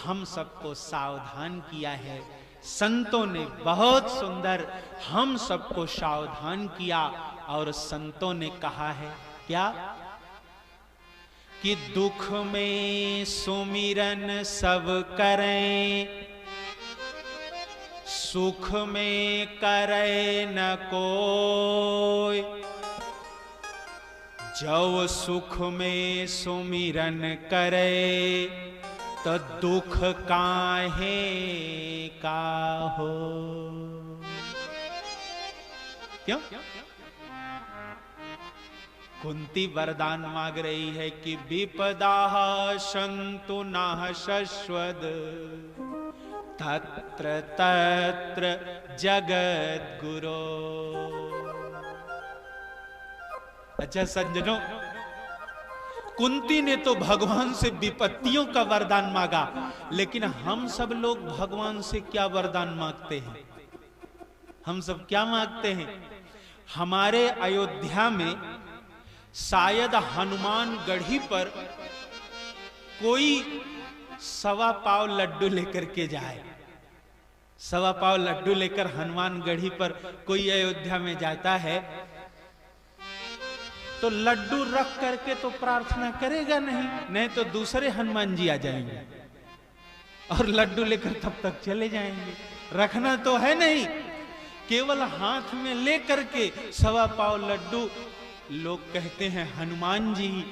A: हम सबको सावधान किया है। संतों ने बहुत सुंदर हम सबको सावधान किया और संतों ने कहा है क्या कि दुख में सुमिरन सब करें, सुख में करे न कोई, जो सुख में सुमिरन करे तो दुख काहे का हो। क्यों? कुंती वरदान मांग रही है कि विपदाः सन्तु नः शश्वत् तत्र तत्र जगद्गुरो। अच्छा सज्जनों, कुंती ने तो भगवान से विपत्तियों का वरदान मांगा, लेकिन हम सब लोग भगवान से क्या वरदान मांगते हैं? हम सब क्या मांगते हैं? हमारे अयोध्या में शायद हनुमान गढ़ी पर कोई 1.25 पाव लड्डू लेकर के जाए। 1.25 पाव लड्डू लेकर हनुमान गढ़ी पर कोई अयोध्या में जाता है तो लड्डू रख करके तो प्रार्थना करेगा नहीं, नहीं तो दूसरे हनुमान जी आ जाएंगे और लड्डू लेकर तब तक चले जाएंगे। रखना तो है नहीं, केवल हाथ में लेकर के 1.25 पाव लड्डू। लोग कहते हैं हनुमान जी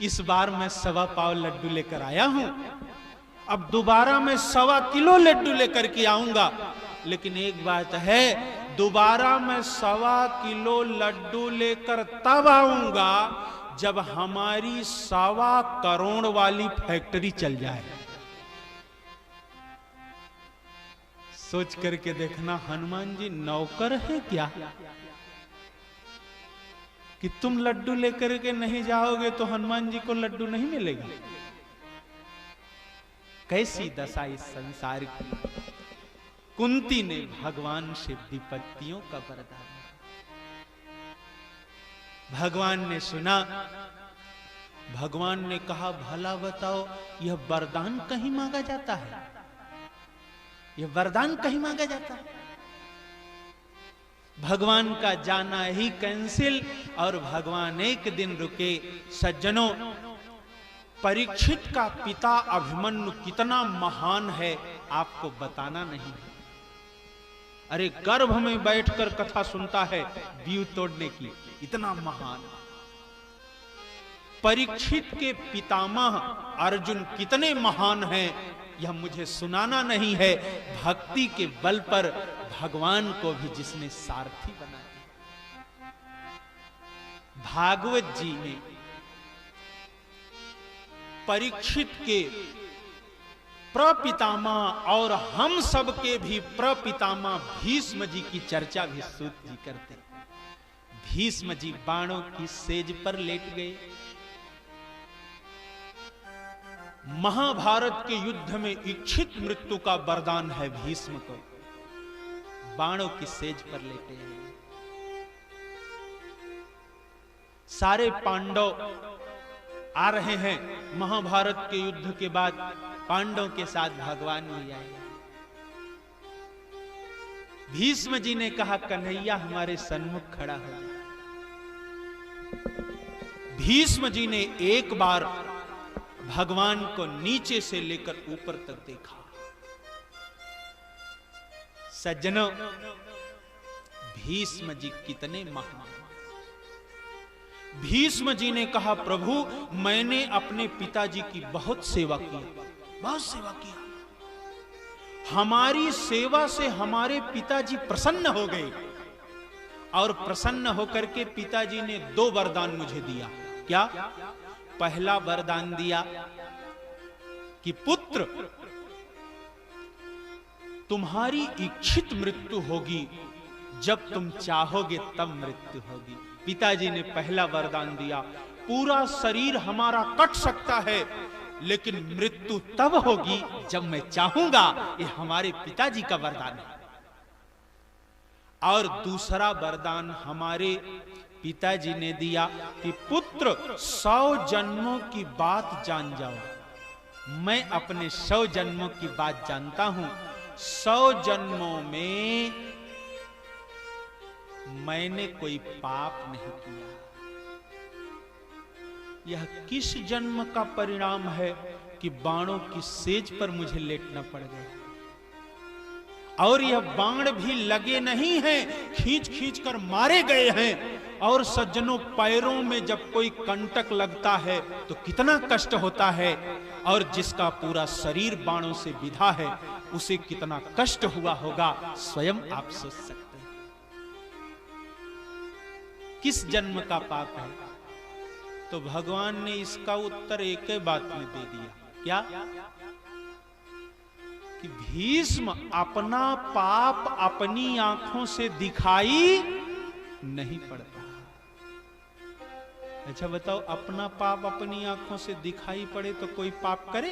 A: इस बार मैं 1.25 पाव लड्डू लेकर आया हूं, अब दोबारा मैं 1.25 किलो लड्डू लेकर के आऊंगा। लेकिन एक बात है, दोबारा मैं 1.25 किलो लड्डू लेकर तब आऊंगा जब हमारी 1.25 करोड़ वाली फैक्ट्री चल जाए। सोच करके देखना, हनुमान जी नौकर है क्या कि तुम लड्डू लेकर के नहीं जाओगे तो हनुमान जी को लड्डू नहीं मिलेगा? कैसी दशा इस संसार की। कुंती ने भगवान से विपत्तियों का वरदान। भगवान ने सुना। भगवान ने कहा, भला बताओ, यह वरदान कहीं मांगा जाता है? यह वरदान कहीं मांगा जाता है? भगवान का जाना ही कैंसिल। और भगवान एक दिन रुके। सज्जनों, परीक्षित का पिता अभिमन्यु कितना महान है, आपको बताना नहीं है। अरे गर्भ में बैठकर कथा सुनता है बीउ तोड़ने की, इतना महान। परीक्षित के पितामह अर्जुन कितने महान हैं, यह मुझे सुनाना नहीं है। भक्ति के बल पर भगवान को भी जिसने सारथी बनाया। भागवत जी में परीक्षित के प्रपितामह और हम सब के भी प्रपितामह भीष्म जी की चर्चा भी सूत जी करते। भीष्म जी बाणों की सेज पर लेट गए। महाभारत के युद्ध में इच्छित मृत्यु का वरदान है भीष्म को। बाणों की सेज पर लेटे हैं। सारे पांडव आ रहे हैं। महाभारत के युद्ध के बाद पांडवों के साथ भगवान भी आए। भीष्म जी ने कहा, कन्हैया हमारे सन्मुख खड़ा हो। भीष्म जी ने एक बार भगवान को नीचे से लेकर ऊपर तक देखा। सज्जनों, भीष्म जी कितने महान। भीष्म जी ने कहा, प्रभु मैंने अपने पिताजी की बहुत सेवा की, बहुत सेवा किया। हमारी सेवा से हमारे पिताजी प्रसन्न हो गए और प्रसन्न होकर के पिताजी ने 2 वरदान मुझे दिया। क्या? पहला वरदान दिया कि पुत्र तुम्हारी इच्छित मृत्यु होगी, जब तुम चाहोगे तब मृत्यु होगी। पिताजी ने पहला वरदान दिया। पूरा शरीर हमारा कट सकता है, लेकिन मृत्यु तब होगी जब मैं चाहूंगा। ये हमारे पिताजी का वरदान है। और दूसरा वरदान हमारे पिताजी ने दिया कि पुत्र 100 जन्मों की बात जान जाओ। मैं अपने 100 जन्मों की बात जानता हूं। 100 जन्मों में मैंने कोई पाप नहीं किया। यह किस जन्म का परिणाम है कि बाणों की सेज पर मुझे लेटना पड़ गया। और यह बाण भी लगे नहीं हैं, खींच खींच कर मारे गए हैं। और सज्जनों, पैरों में जब कोई कंटक लगता है तो कितना कष्ट होता है, और जिसका पूरा शरीर बाणों से बिधा है उसे कितना कष्ट हुआ होगा, स्वयं आप सोच सकते हैं। किस जन्म का पाप है? तो भगवान ने इसका उत्तर एक ही बात में दे दिया। क्या? कि भीष्म अपना पाप अपनी आंखों से दिखाई नहीं पड़ता। अच्छा बताओ, अपना पाप अपनी आंखों से दिखाई पड़े तो कोई पाप करे?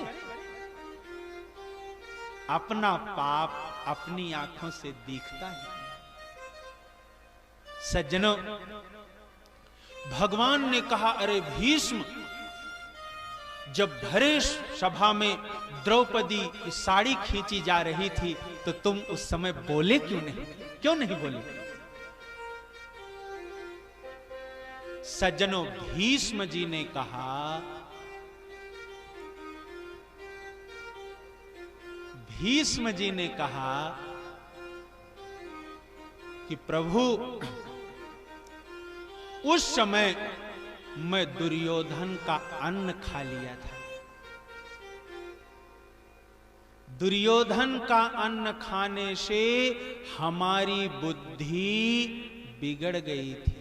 A: अपना पाप अपनी आंखों से दिखता है। सज्जनों, भगवान ने कहा, अरे भीष्म, जब भरे सभा में द्रौपदी की साड़ी खींची जा रही थी तो तुम उस समय बोले क्यों नहीं? क्यों नहीं बोले? सज्जनों, भीष्म जी ने कहा, भीष्म जी ने कहा कि प्रभु, उस समय मैं दुर्योधन का अन्न खा लिया था। दुर्योधन का अन्न खाने से हमारी बुद्धि बिगड़ गई थी।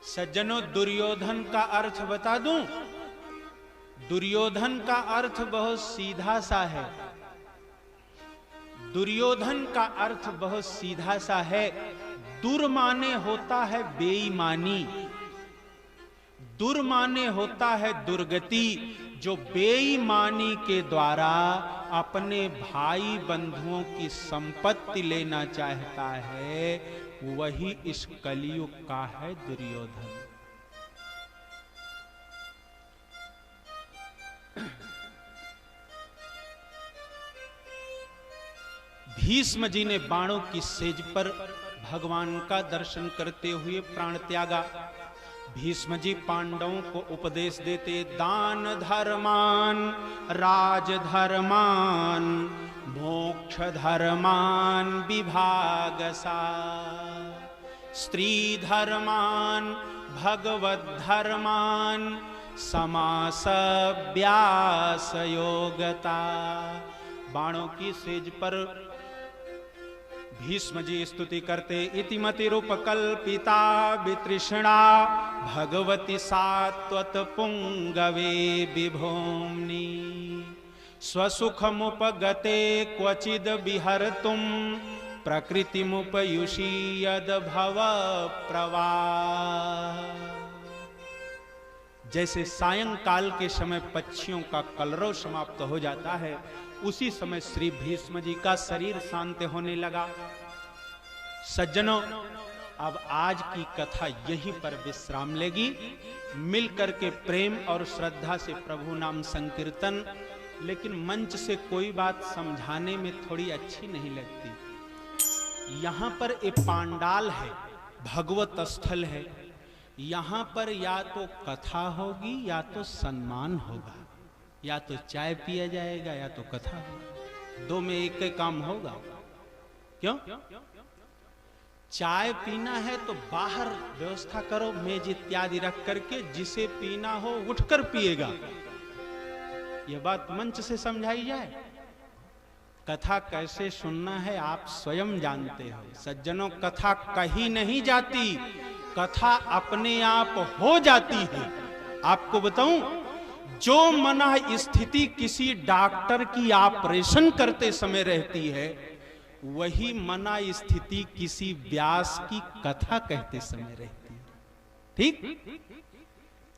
A: सज्जनों, दुर्योधन का अर्थ बता दूं? दुर्योधन का अर्थ बहुत सीधा सा है। दुर्योधन का अर्थ बहुत सीधा सा है। दुर माने होता है बेईमानी, दुर माने होता है दुर्गति, जो बेईमानी के द्वारा अपने भाई बंधुओं की संपत्ति लेना चाहता है, वही इस कलियुग का है दुर्योधन। भीष्म जी ने बाणों की सेज पर भगवान का दर्शन करते हुए प्राण त्यागा। भीष्म जी पांडवों को उपदेश देते, दान धर्मान राज धर्मान मोक्ष धर्मान विभागसा, स्त्री धर्मान भगवत धर्मान समास व्यास योगता। बाणों की सेज पर भीष्म जी स्तुति करते, इतिमतिरूपकल्पिता वितृष्णा भगवती सात्वत पुंगवे विभोम्नि, स्वसुखमुपगते क्वचिद विहर्तुम प्रकृतिमुपयुषी यद भव प्रवाह। जैसे सायंकाल के समय पक्षियों का कलरव समाप्त हो जाता है, उसी समय श्री भीष्म जी का शरीर शांत होने लगा। सज्जनों, अब आज की कथा यहीं पर विश्राम लेगी। मिलकर के प्रेम और श्रद्धा से प्रभु नाम संकीर्तन, लेकिन मंच से कोई बात समझाने में थोड़ी अच्छी नहीं लगती। यहां पर एक पांडाल है, भगवत स्थल है। यहां पर या तो कथा होगी या तो सम्मान होगा, या तो चाय पिया जाएगा या तो कथा होगा। दो में एक ही काम होगा। क्यों? चाय पीना है तो बाहर व्यवस्था करो, मेज इत्यादि रख करके, जिसे पीना हो उठकर पिएगा। यह बात मंच से समझाई जाए। कथा कैसे सुनना है आप स्वयं जानते हो। सज्जनों, कथा कहीं नहीं जाती, कथा अपने आप हो जाती है। आपको बताऊं, जो मना स्थिति किसी डॉक्टर की ऑपरेशन करते समय रहती है, वही मना स्थिति किसी व्यास की कथा कहते समय रहती है। ठीक?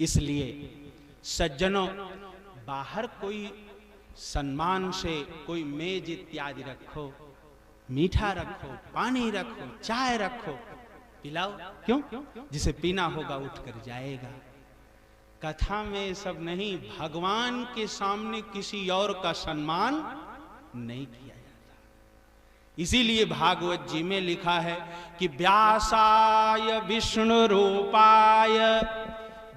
A: इसलिए सज्जनों, बाहर कोई सम्मान से कोई मेज इत्यादि रखो, मीठा रखो, पानी रखो, चाय रखो, पिलाओ। क्यों? जिसे पीना होगा उठकर जाएगा। कथा में सब नहीं, भगवान के सामने किसी और का सम्मान नहीं किया जाता। इसीलिए भागवत जी में लिखा है कि व्यासाय विष्णु रूपाय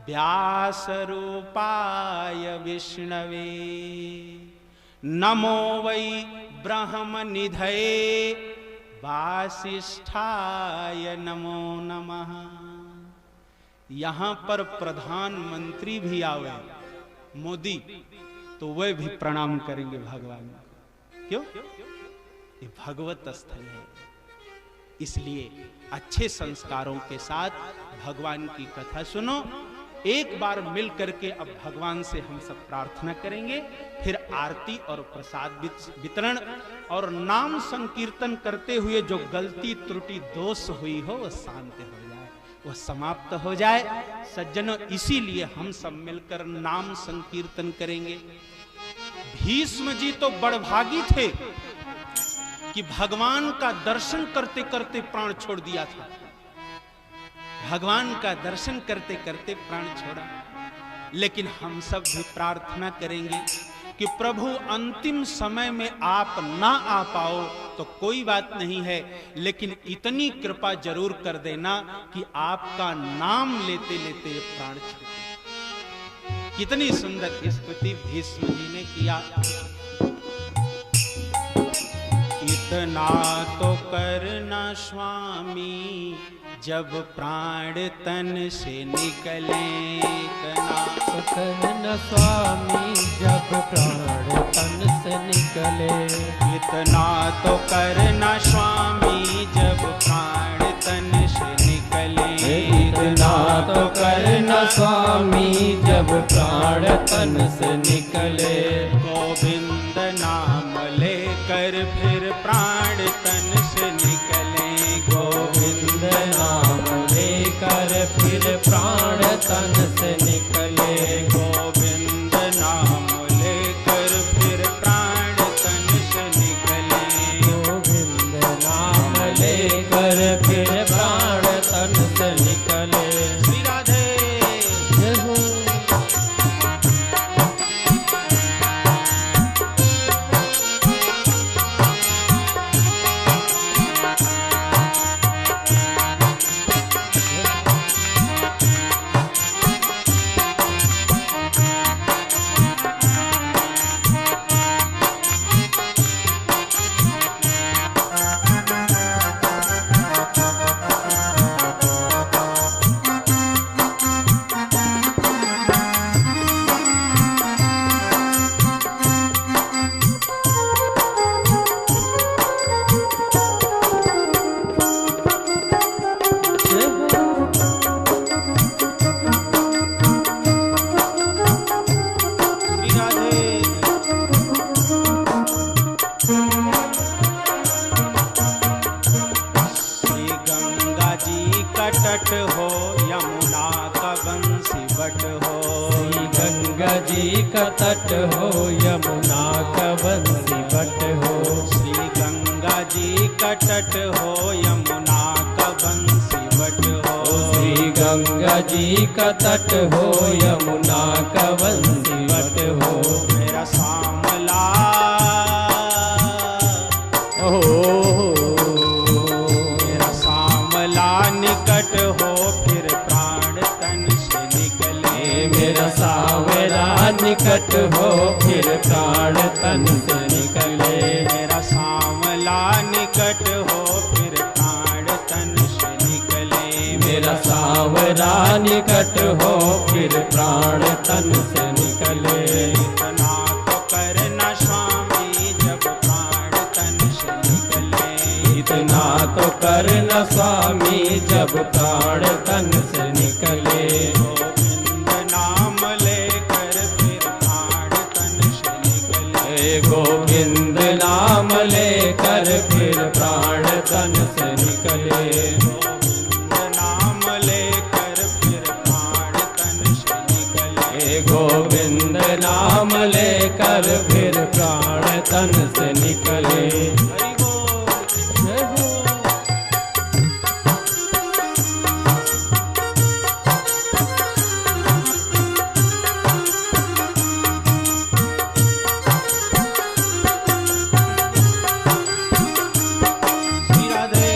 A: व्यास रूपाय विष्णवे नमो वै ब्रह्म निधये वासिष्ठाय नमो नमः। यहां पर प्रधानमंत्री भी आवे, मोदी, तो वह भी प्रणाम करेंगे भगवान को। क्यों? ये भगवत स्थल है। इसलिए अच्छे संस्कारों के साथ भगवान की कथा सुनो। एक बार मिल करके अब भगवान से हम सब प्रार्थना करेंगे, फिर आरती और प्रसाद वितरण और नाम संकीर्तन करते हुए जो गलती त्रुटि दोष हुई हो वह शांत हो जाए, वह समाप्त हो जाए। सज्जनों, इसीलिए हम सब मिलकर नाम संकीर्तन करेंगे। भीष्म जी तो बड़भागी थे कि भगवान का दर्शन करते करते प्राण छोड़ दिया था। भगवान का दर्शन करते करते प्राण छोड़ा। लेकिन हम सब भी प्रार्थना करेंगे कि प्रभु अंतिम समय में आप ना आ पाओ तो कोई बात नहीं है, लेकिन इतनी कृपा जरूर कर देना कि आपका नाम लेते लेते प्राण छूटे। कितनी सुंदर स्तुति भीष्म जी ने किया। इतना तो करना स्वामी जब प्राण तन से निकले, इतना
B: तो करना स्वामी जब प्राण तन से निकले।
A: इतना तो करना स्वामी जब प्राण तन से निकले।
B: इतना तो करना स्वामी जब प्राण तन से निकले।
A: गोविंद नाम लेकर फिर प्राण तन से निकले।
B: गोविंद नाम लेकर फिर प्राण तन से निकले।
A: गोविंद नाम तट हो, यमुना का बंसी बट हो।
B: श्री गंगा जी का तट हो, यमुना का बंसी बट हो।
A: श्री गंगा जी का तट हो, यमुना का बंसी बट हो।
B: श्री गंगा जी का तट हो, यमुना का बंसी बट हो।
A: मेरा सामला मेरा सामला निकट हो, फिर प्राण तन से निकले।
B: मेरा सावरा निकट हो, फिर प्राण तन से निकले।
A: मेरा सामला निकट हो, फिर प्राण तन से निकले।
B: मेरा सावरा निकट हो, फिर प्राण तन से निकले।
A: इतना तो करना स्वामी जब प्राण तन से निकले।
B: इतना तो करना स्वामी जब प्राण तन से निकले।
A: गोविंद नाम लेकर फिर प्राण तन से निकले।
B: गोविंद नाम लेकर फिर प्राण तन से निकले।
A: गोविंद नाम लेकर फिर प्राण तन से निकले।
B: गोविंद नाम लेकर फिर प्राण तन से निकले।
A: हरि बोल। श्री राधे।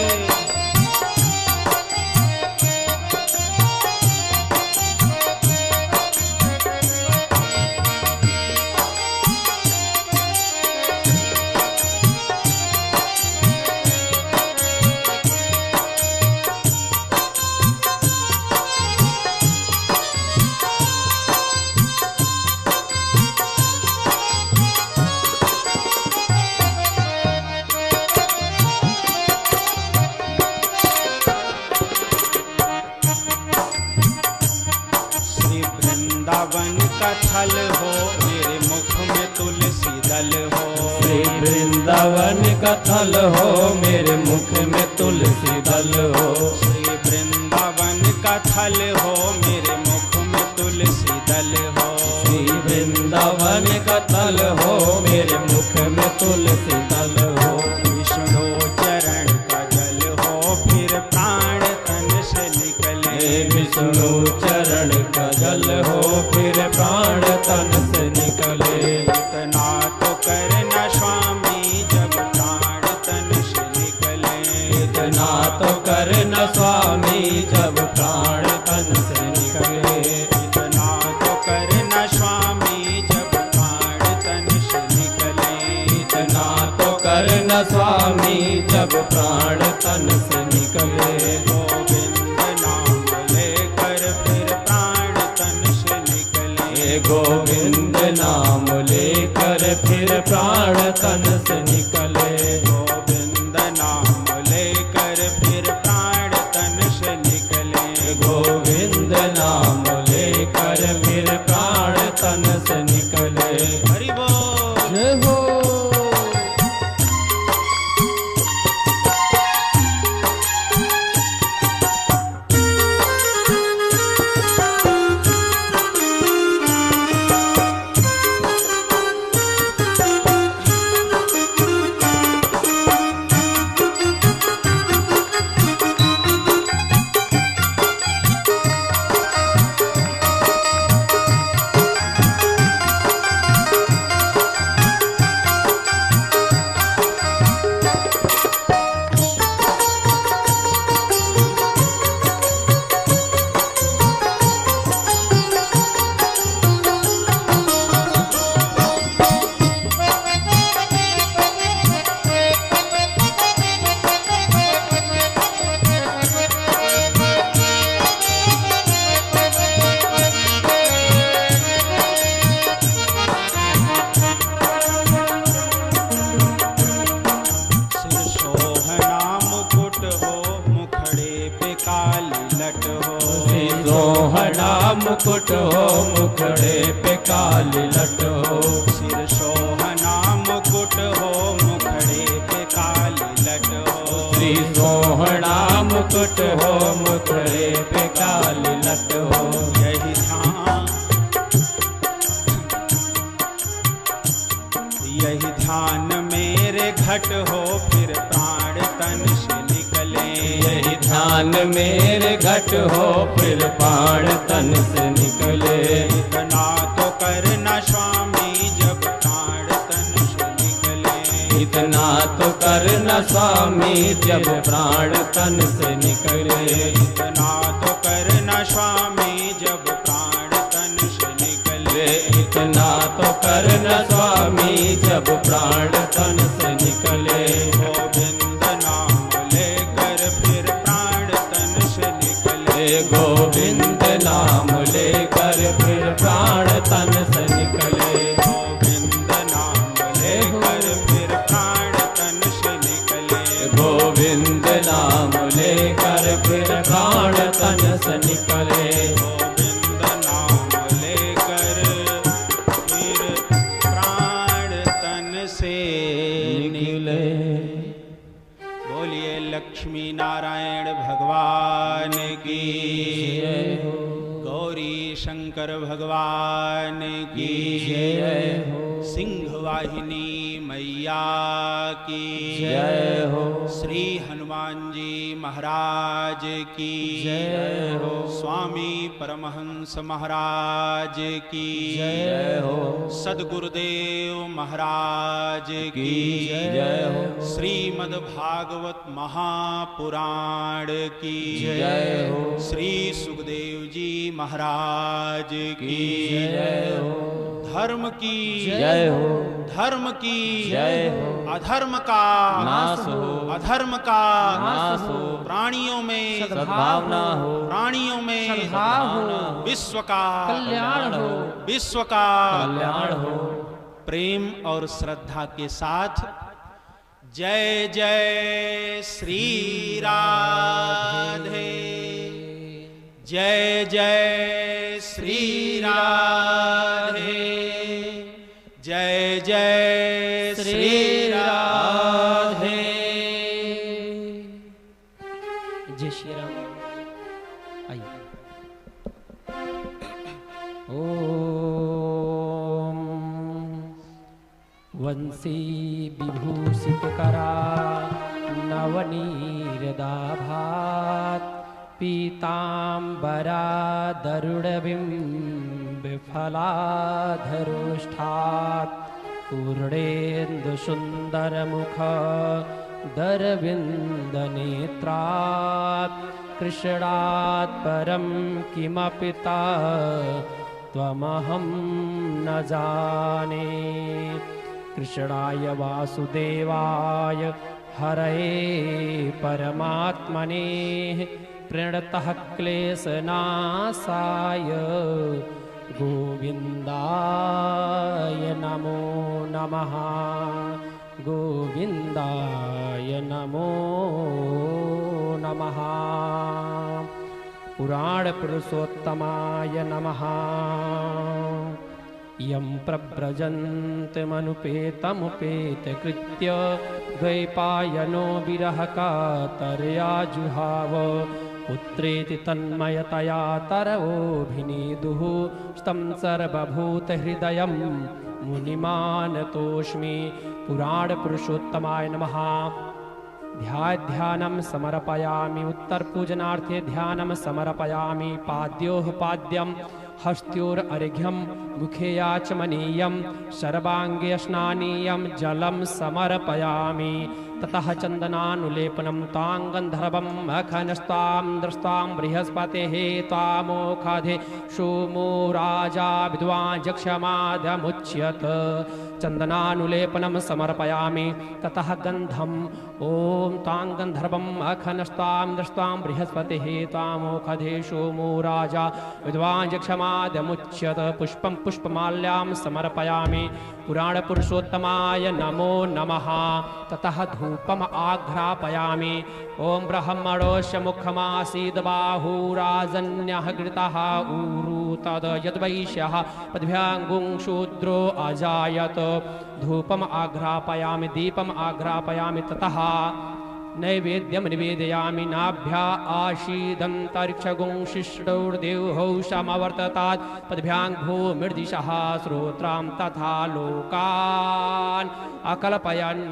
A: श्री वृंदावन का थल हो, मेरे मुख में तुलसी दल हो।
B: श्री वृंदावन का थल हो, मेरे मुख में तुलसी दल हो।
A: श्री वृंदावन का थल हो, मेरे मुख में तुलसी दल हो।
B: श्री वृंदावन का थल हो, मेरे मुख में तुलसी दल हो।
A: विष्णु चरण का जल हो, फिर प्राण तन से निकले।
B: विष्णु चरण का जल हो, फिर प्राण तन से निकले।
A: इतना तो करना स्वामी जब प्राण तन से निकले।
B: इतना तो करना स्वामी जब प्राण तन से निकले।
A: इतना तो करना स्वामी जब प्राण तन से निकले।
B: इतना तो करना स्वामी जब प्राण तन से निकले।
A: गोविंद नाम लेकर फिर प्राण तन से निकले।
B: गोविंद नाम लेकर फिर प्राण तन से निकले।
A: गोविंद नाम लेकर फिर प्राण तन से निकले।
B: गोविंद नाम लेकर फिर प्राण तन से निकले।
A: हरि बोल।
B: जय हो। सोहना मुकुट हो मुखड़े पे काली लट हो।
A: सिर सोहना मुकुट हो मुखड़े पे काली लट हो।
B: श्री सोहना मुकुट हो, मुखड़े पे काली लट हो।
A: यही ध्यान मेरे घट हो, फिर प्राण तन से निकले।
B: यही ध्यान मेरे घट हो, फिर प्राण तन से निकले।
A: इतना तो करना स्वामी जब प्राण तन से निकले।
B: इतना तो करना स्वामी जब प्राण तन से निकले।
A: इतना तो करना स्वामी जब प्राण तन से निकले।
B: इतना तो करना स्वामी जब प्राण तन से निकले।
A: गोविंद नाम लेकर फिर प्राण तन से निकले।
B: गोविंद नाम लेकर फिर प्राण तन से निकले।
A: गोविंद नाम लेकर फिर प्राण तन से निकले।
B: गोविंद नाम लेकर फिर प्राण तन से निकले।
A: गोविंद नाम लेकर फिर प्राण तन से
B: निकले।
A: बोलिए लक्ष्मी नारायण भगवान की,
B: जय हो।
A: गौरी शंकर भगवान की,
B: जय हो।
A: सिंह वाहिनी मैया की,
B: जय हो।
A: श्री हनुमान जी महाराज की,
B: जय हो।
A: स्वामी परमहंस महाराज की,
B: जय हो।
A: सद्गुरुदेव महाराज की,
B: जय हो।
A: श्रीमद् भागवत महापुराण की,
B: जय हो।
A: श्री सुखदेव जी महाराज की,
B: जय हो।
A: धर्म की,
B: जय हो।
A: धर्म की,
B: जय हो।
A: अधर्म का
B: नाश हो,
A: अधर्म का
B: नाश हो।
A: प्राणियों में
B: सद्भावना हो,
A: प्राणियों में
B: सद्भावना हो।
A: विश्व का
B: कल्याण हो,
A: विश्व का
B: कल्याण हो।
A: प्रेम और श्रद्धा के साथ जय जय श्री राधे, जय जय श्री राधे, जय जय श्री राधे।
B: जय श्री राम। आइए। ओम वंशी विभूषित करा नवनीरदाभात, पीतांबरा दरुडबिंबिफलाधरुष्ठात्, पूर्णेन्दुसुन्दरमुख दरविन्दनेत्रात्, कृष्णात् परं किमपि त्वमहं न जाने। कृष्णाय वासुदेवाय हरये परमात्मने, प्रणतः क्लेशनाशाय गोविन्दाय नमो नमः, गोविन्दाय नमो नमः। पुराण पुरुषोत्तमाय नमः। यं प्रव्रजन्तमनुपेतमुपेतकृत्य, द्वैपायनो विरहकातर्या जुहाव, पुत्रेति तन्मयतया तरवोऽभिनेदुः, स्तं सर्वभूतहृदयं मुनिमानतोऽस्मि। पुराणपुरुषोत्तमाय नमः। ध्यानं समर्पयामि, उत्तरपूजनार्थे ध्यानं समर्पयामि। पाद्योः पाद्यं हस्त्योरर्घ्यं, मुखे याचमनीयं, सर्वाङ्गे स्नानीयं जलं समर्पयामि। ततः चन्दनानुलेपनं ताङ्गन्धर्वं मखनस्तां दृष्टां बृहस्पतेः त्वामोखाधे सोमो राजा विद्वान् जक्षमादमुच्यत। चन्दनानुलेपनं समर्पयामि। ततः गन्धम् ॐ ताङ्गन्धर्वं मखनस्तां दृष्टां बृहस्पतेः त्वामोखाधे सोमो राजा विद्वान् जक्षमादमुच्यत। पुष्पं पुष्पमाल्यां समर्पयामि। पुराणपुरुषोत्तमाय नमो नमः। ततः धूपम् आघ्रापयामि। ॐ ब्रह्मणोऽस्य मुखमासीद् बाहुराजन्यः घृतः ऊरु तद् यद्वैश्यः पद्भ्याङ्गुं शूद्रो अजायत। धूपम् आघ्रापयामि, दीपम् आघ्रापयामि। ततः नैवेद्यं निवेदयामि नाभ्या आशीदन्तरिक्षगुं शिष्टोर्देवहौ समवर्ततात् पदभ्यां भूमिर्दिशः श्रोत्रां तथा लोकान् अकल्पयन्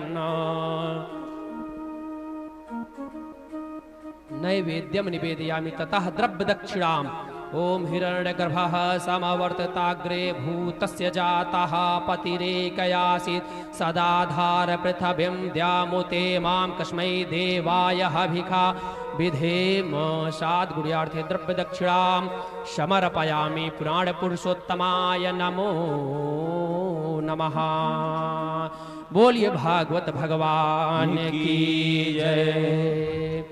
B: नैवेद्यं निवेदयामि ततः द्रव्यदक्षिणाम् ओम हिरण्यगर्भः समवर्तताग्रे भूतस्य जातः पतिरेकयासीत् सदाधार पृथिवीं द्यामुते मां कस्मै देवाय हविखा विधेम साद्गुण्यार्थे द्रव्यदक्षिणां समर्पयामि पुराणपुरुषोत्तमाय नमो नमः। बोलिए भागवत भगवान की जय।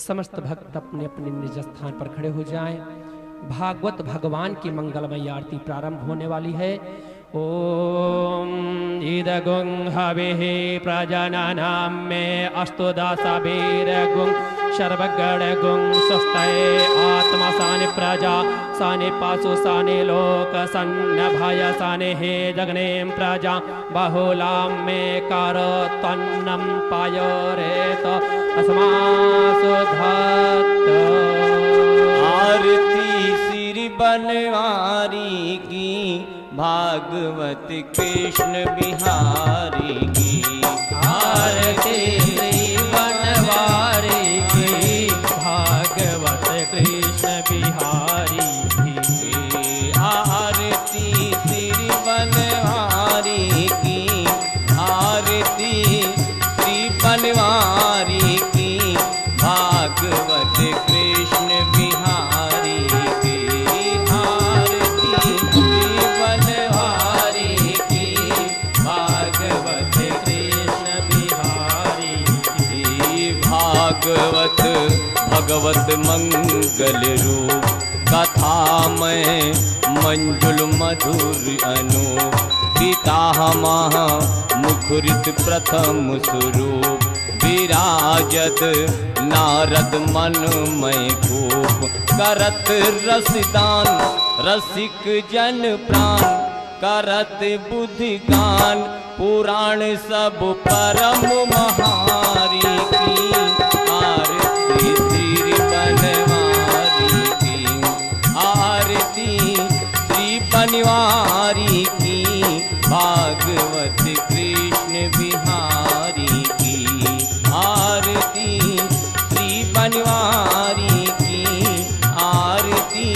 B: समस्त भक्त अपने अपने निज स्थान पर खड़े हो जाएं। भागवत भगवान की मंगलमय आरती प्रारंभ होने वाली है। ओम इदगुं हविः प्रजननां मे अस्तु दशवीरगुं सर्वगणगुं स्वस्तये आत्मा सानि प्रजा सानि पाशु सानि लोक सन्नभय सानि हे जगनें प्रजा बहुलां मे करतन्नं पायोरेत अस्मासु धत्त।
C: आरती सिर बनवारी की भागवत कृष्ण बिहारी की।
B: आरती बनवारी की भागवत कृष्ण बिहारी की।
C: आरती सिर बनवारी की आरती श्री बनवारी की भागवत कृष्ण बिहारी की। आरती श्री बनवारी की भागवत कृष्ण बिहारी की। भागवत भगवत मंगल रूप कथा में मंजुल मधुर अनूप पितामह मुखरित प्रथम स्वरूप विराजत नारद मन में खूब करत रसदान रसिक जन प्राण करत बुद्धि गान पुराण सब परम महारी की। आरती श्री बनवारी की आरती श्री बनवारी की भागवत कृष्ण बिहारी की। आरती श्री बनवारी की आरती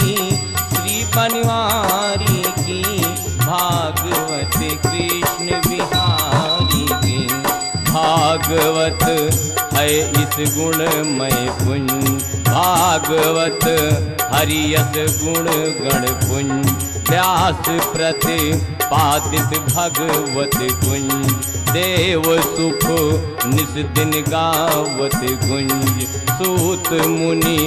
C: श्री बनवारी की भागवत कृष्ण बिहारी की। भागवत है इस गुणमय पुंज भागवत हरियस गुण गण पुंज व्यास प्रतिपादित भगवत कुंज देव सुख निस दिन गावत गुंज सूत मुनि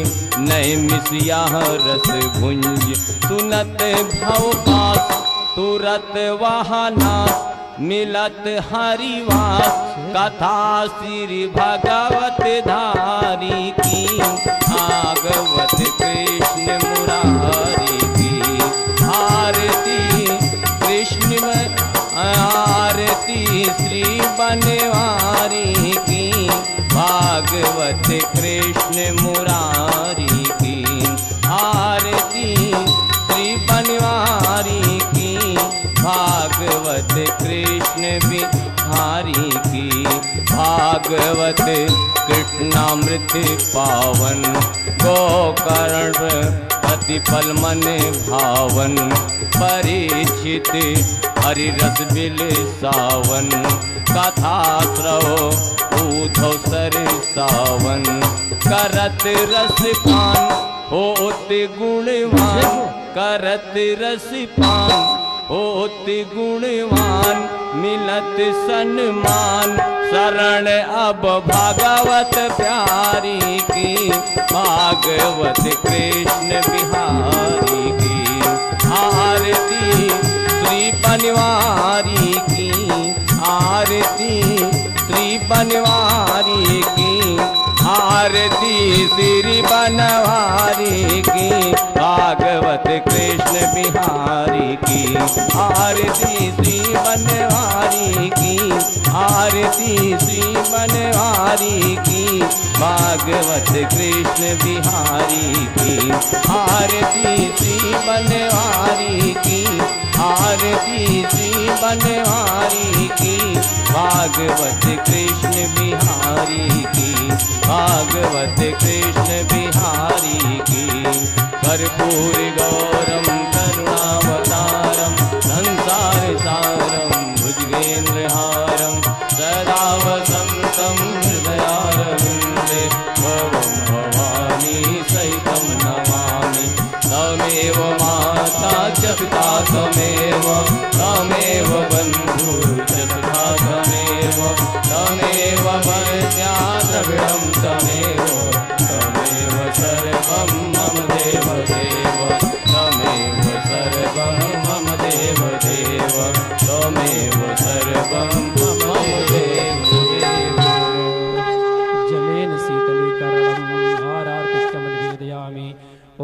C: नैमिषया रस भुंज सुनत भवपास तुरत वहानास मिलत हरिवास कथा श्री भगवत धारी की। भागवत कृष्ण मुरारी की आरती कृष्ण आरती श्री बनवारी की भागवत कृष्ण मुरारी की। आरती श्री बनवारी की भागवत कृष्ण बिहारी की। भागवत कृष्णामृत पावन गोकर्ण प्रतिपल मन भावन परीक्षित हरिरस बिल सावन कथा श्रवो ऊधव सर सावन करत रस पान होत गुणवान करत रस पान होत गुणवान मिलत सन्मान शरण अब भागवत प्यारी की। भागवत कृष्ण बिहारी की आरती श्री बनवारी की आरती श्री बनवारी की आरती श्री बनवारी की, भागवत कृष्ण बिहारी की। आरती श्री बनवारी की, आरती श्री बनवारी की, भागवत कृष्ण बिहारी की। आरती श्री बनवारी की, आरती श्री बनवारी की, भागवत कृष्ण बिहारी की, भागवत कृष्ण बिहारी की। कर्पूर गौरम करुणावतारम, संसार सारम भुजगेन्द्रहारम, सदा वसंतम हृदयारविंदे, भवं भवानी सहितं नमामि। तमेव माता च पिता त्वमेव, तमेव बन्धुः च सखा त्वमेव, तमेव वैद्या द्रविणं त्वमेव, तमेव सर्वं मम देव देव, तमेव सर्वं मम देव देव, तमेव सर्वं मम देव देव।
B: जलेन शीतलीकरणं हारार्तिकमनिवेदयामि। ॐ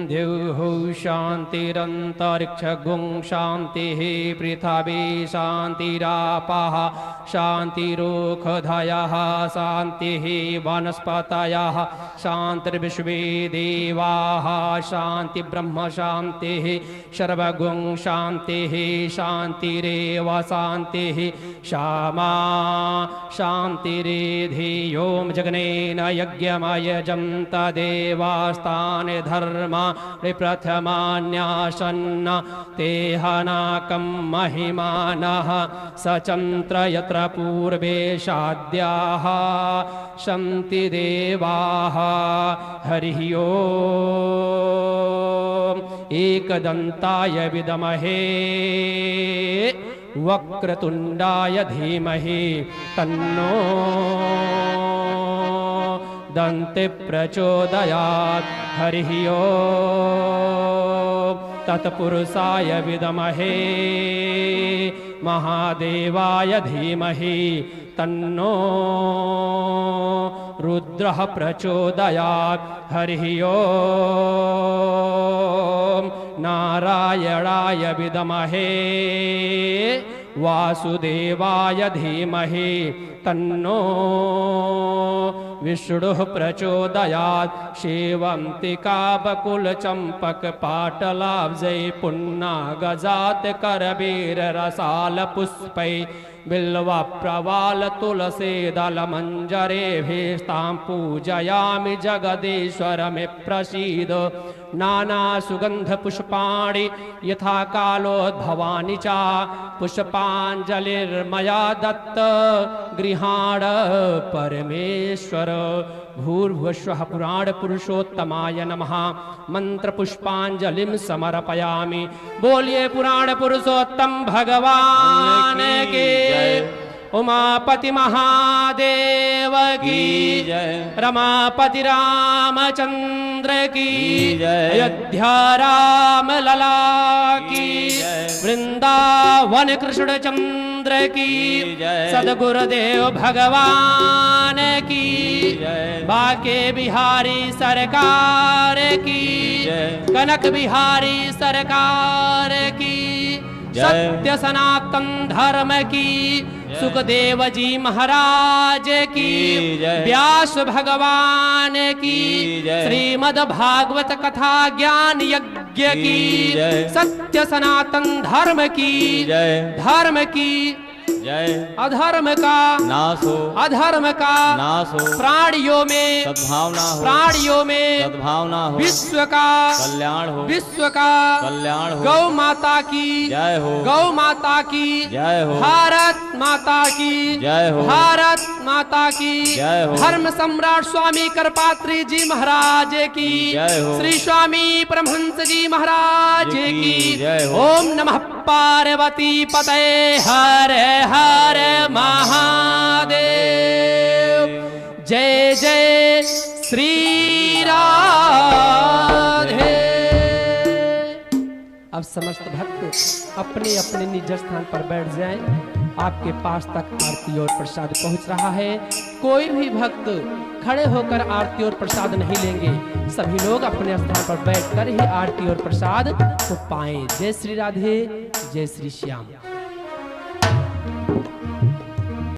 B: द्यौः शान्तिरन्तरिक्षगुं शान्तिः, पृथिवी शान्तिरापः शान्तिरोषधयः, शान्तिः वनस्पतयः, शान्तिर्विश्वे देवाः, शान्ति ब्रह्म शान्तिः, सर्वगुं शान्तिः, शान्तिरेव शान्तिः, श्यामा शान्तिरेधि। ॐ जगनेन यज्ञमयजन्त देवास्तानि धर्मा प्रथमान्यासन्न, तेहनाकं महिमानः, सचन्त्र यत्र पूर्वे शाद्याः सन्ति देवाः। हरिः ओम्। एकदन्ताय विद्महे वक्रतुण्डाय धीमहि, तन्नो दन्ति प्रचोदयात्। हरिः ओम्। तत्पुरुषाय विद्महे महादेवाय धीमहि, तन्नो रुद्रः प्रचोदयात्। हरिः ओम्। नारायणाय विद्महे वासुदेवाय धीमहि, तन्नो विष्णुः प्रचोदयात्। सेवन्तिका बकुलचम्पकपाटलाब्जै, पुन्नागजात करवीररसालपुष्पै, बिल्वप्रवाल तुलसीदलमञ्जरेभिस्तां पूजयामि जगदीश्वरमे प्रसीद। नानासुगन्धपुष्पाणि यथा कालोद्भवानि च, पुष्पाञ्जलिर्मया दत्त गृहाण परमेश्वर। भूर्भुवस्वः पुराणपुरुषोत्तमाय नमः। मंत्रपुष्पाञ्जलिं समर्पयामि। बोलिए पुराण पुरुषोत्तम भगवान के। उमापति महादेव की
C: जय,
B: रमापति रामचंद्र की
C: जय,
B: अयोध्या राम लला की
C: जय,
B: वृंदावन कृष्ण चंद्र की
C: जय,
B: सदगुरुदेव भगवान की
C: जय,
B: बाके बिहारी सरकार की
C: जय,
B: कनक बिहारी सरकार की
C: जय,
B: सत्य सनातन धर्म की सुखदेव जी महाराज की
C: जय,
B: व्यास भगवान की
C: जय,
B: श्रीमद् भागवत कथा ज्ञान यज्ञ की
C: जय,
B: सत्य सनातन धर्म की
C: जय,
B: धर्म की
C: जय,
B: अधर्म का
C: नाश हो,
B: अधर्म का
C: नाश हो,
B: प्राणियों में
C: सद्भावना हो,
B: प्राणियों में
C: सद्भावना हो,
B: विश्व का
C: कल्याण हो,
B: विश्व का
C: कल्याण हो,
B: गौ माता की
C: जय हो,
B: गौ माता की
C: जय हो,
B: भारत माता की
C: जय हो,
B: भारत माता की
C: जय हो,
B: धर्म सम्राट स्वामी करपात्री जी महाराज की
C: जय हो,
B: श्री स्वामी परमहंस जी महाराज की
C: जय हो।
B: ओम नमः पार्वती पते हर हर महादेव। जय जय श्री राधे। अब समस्त भक्त अपने अपने निज स्थान पर बैठ जाएं। आपके पास तक आरती और प्रसाद पहुंच रहा है।
D: कोई भी भक्त खड़े होकर आरती और प्रसाद नहीं लेंगे, सभी लोग अपने स्थान पर बैठकर ही आरती और प्रसाद को पाएं। जय श्री राधे, जय श्री श्याम।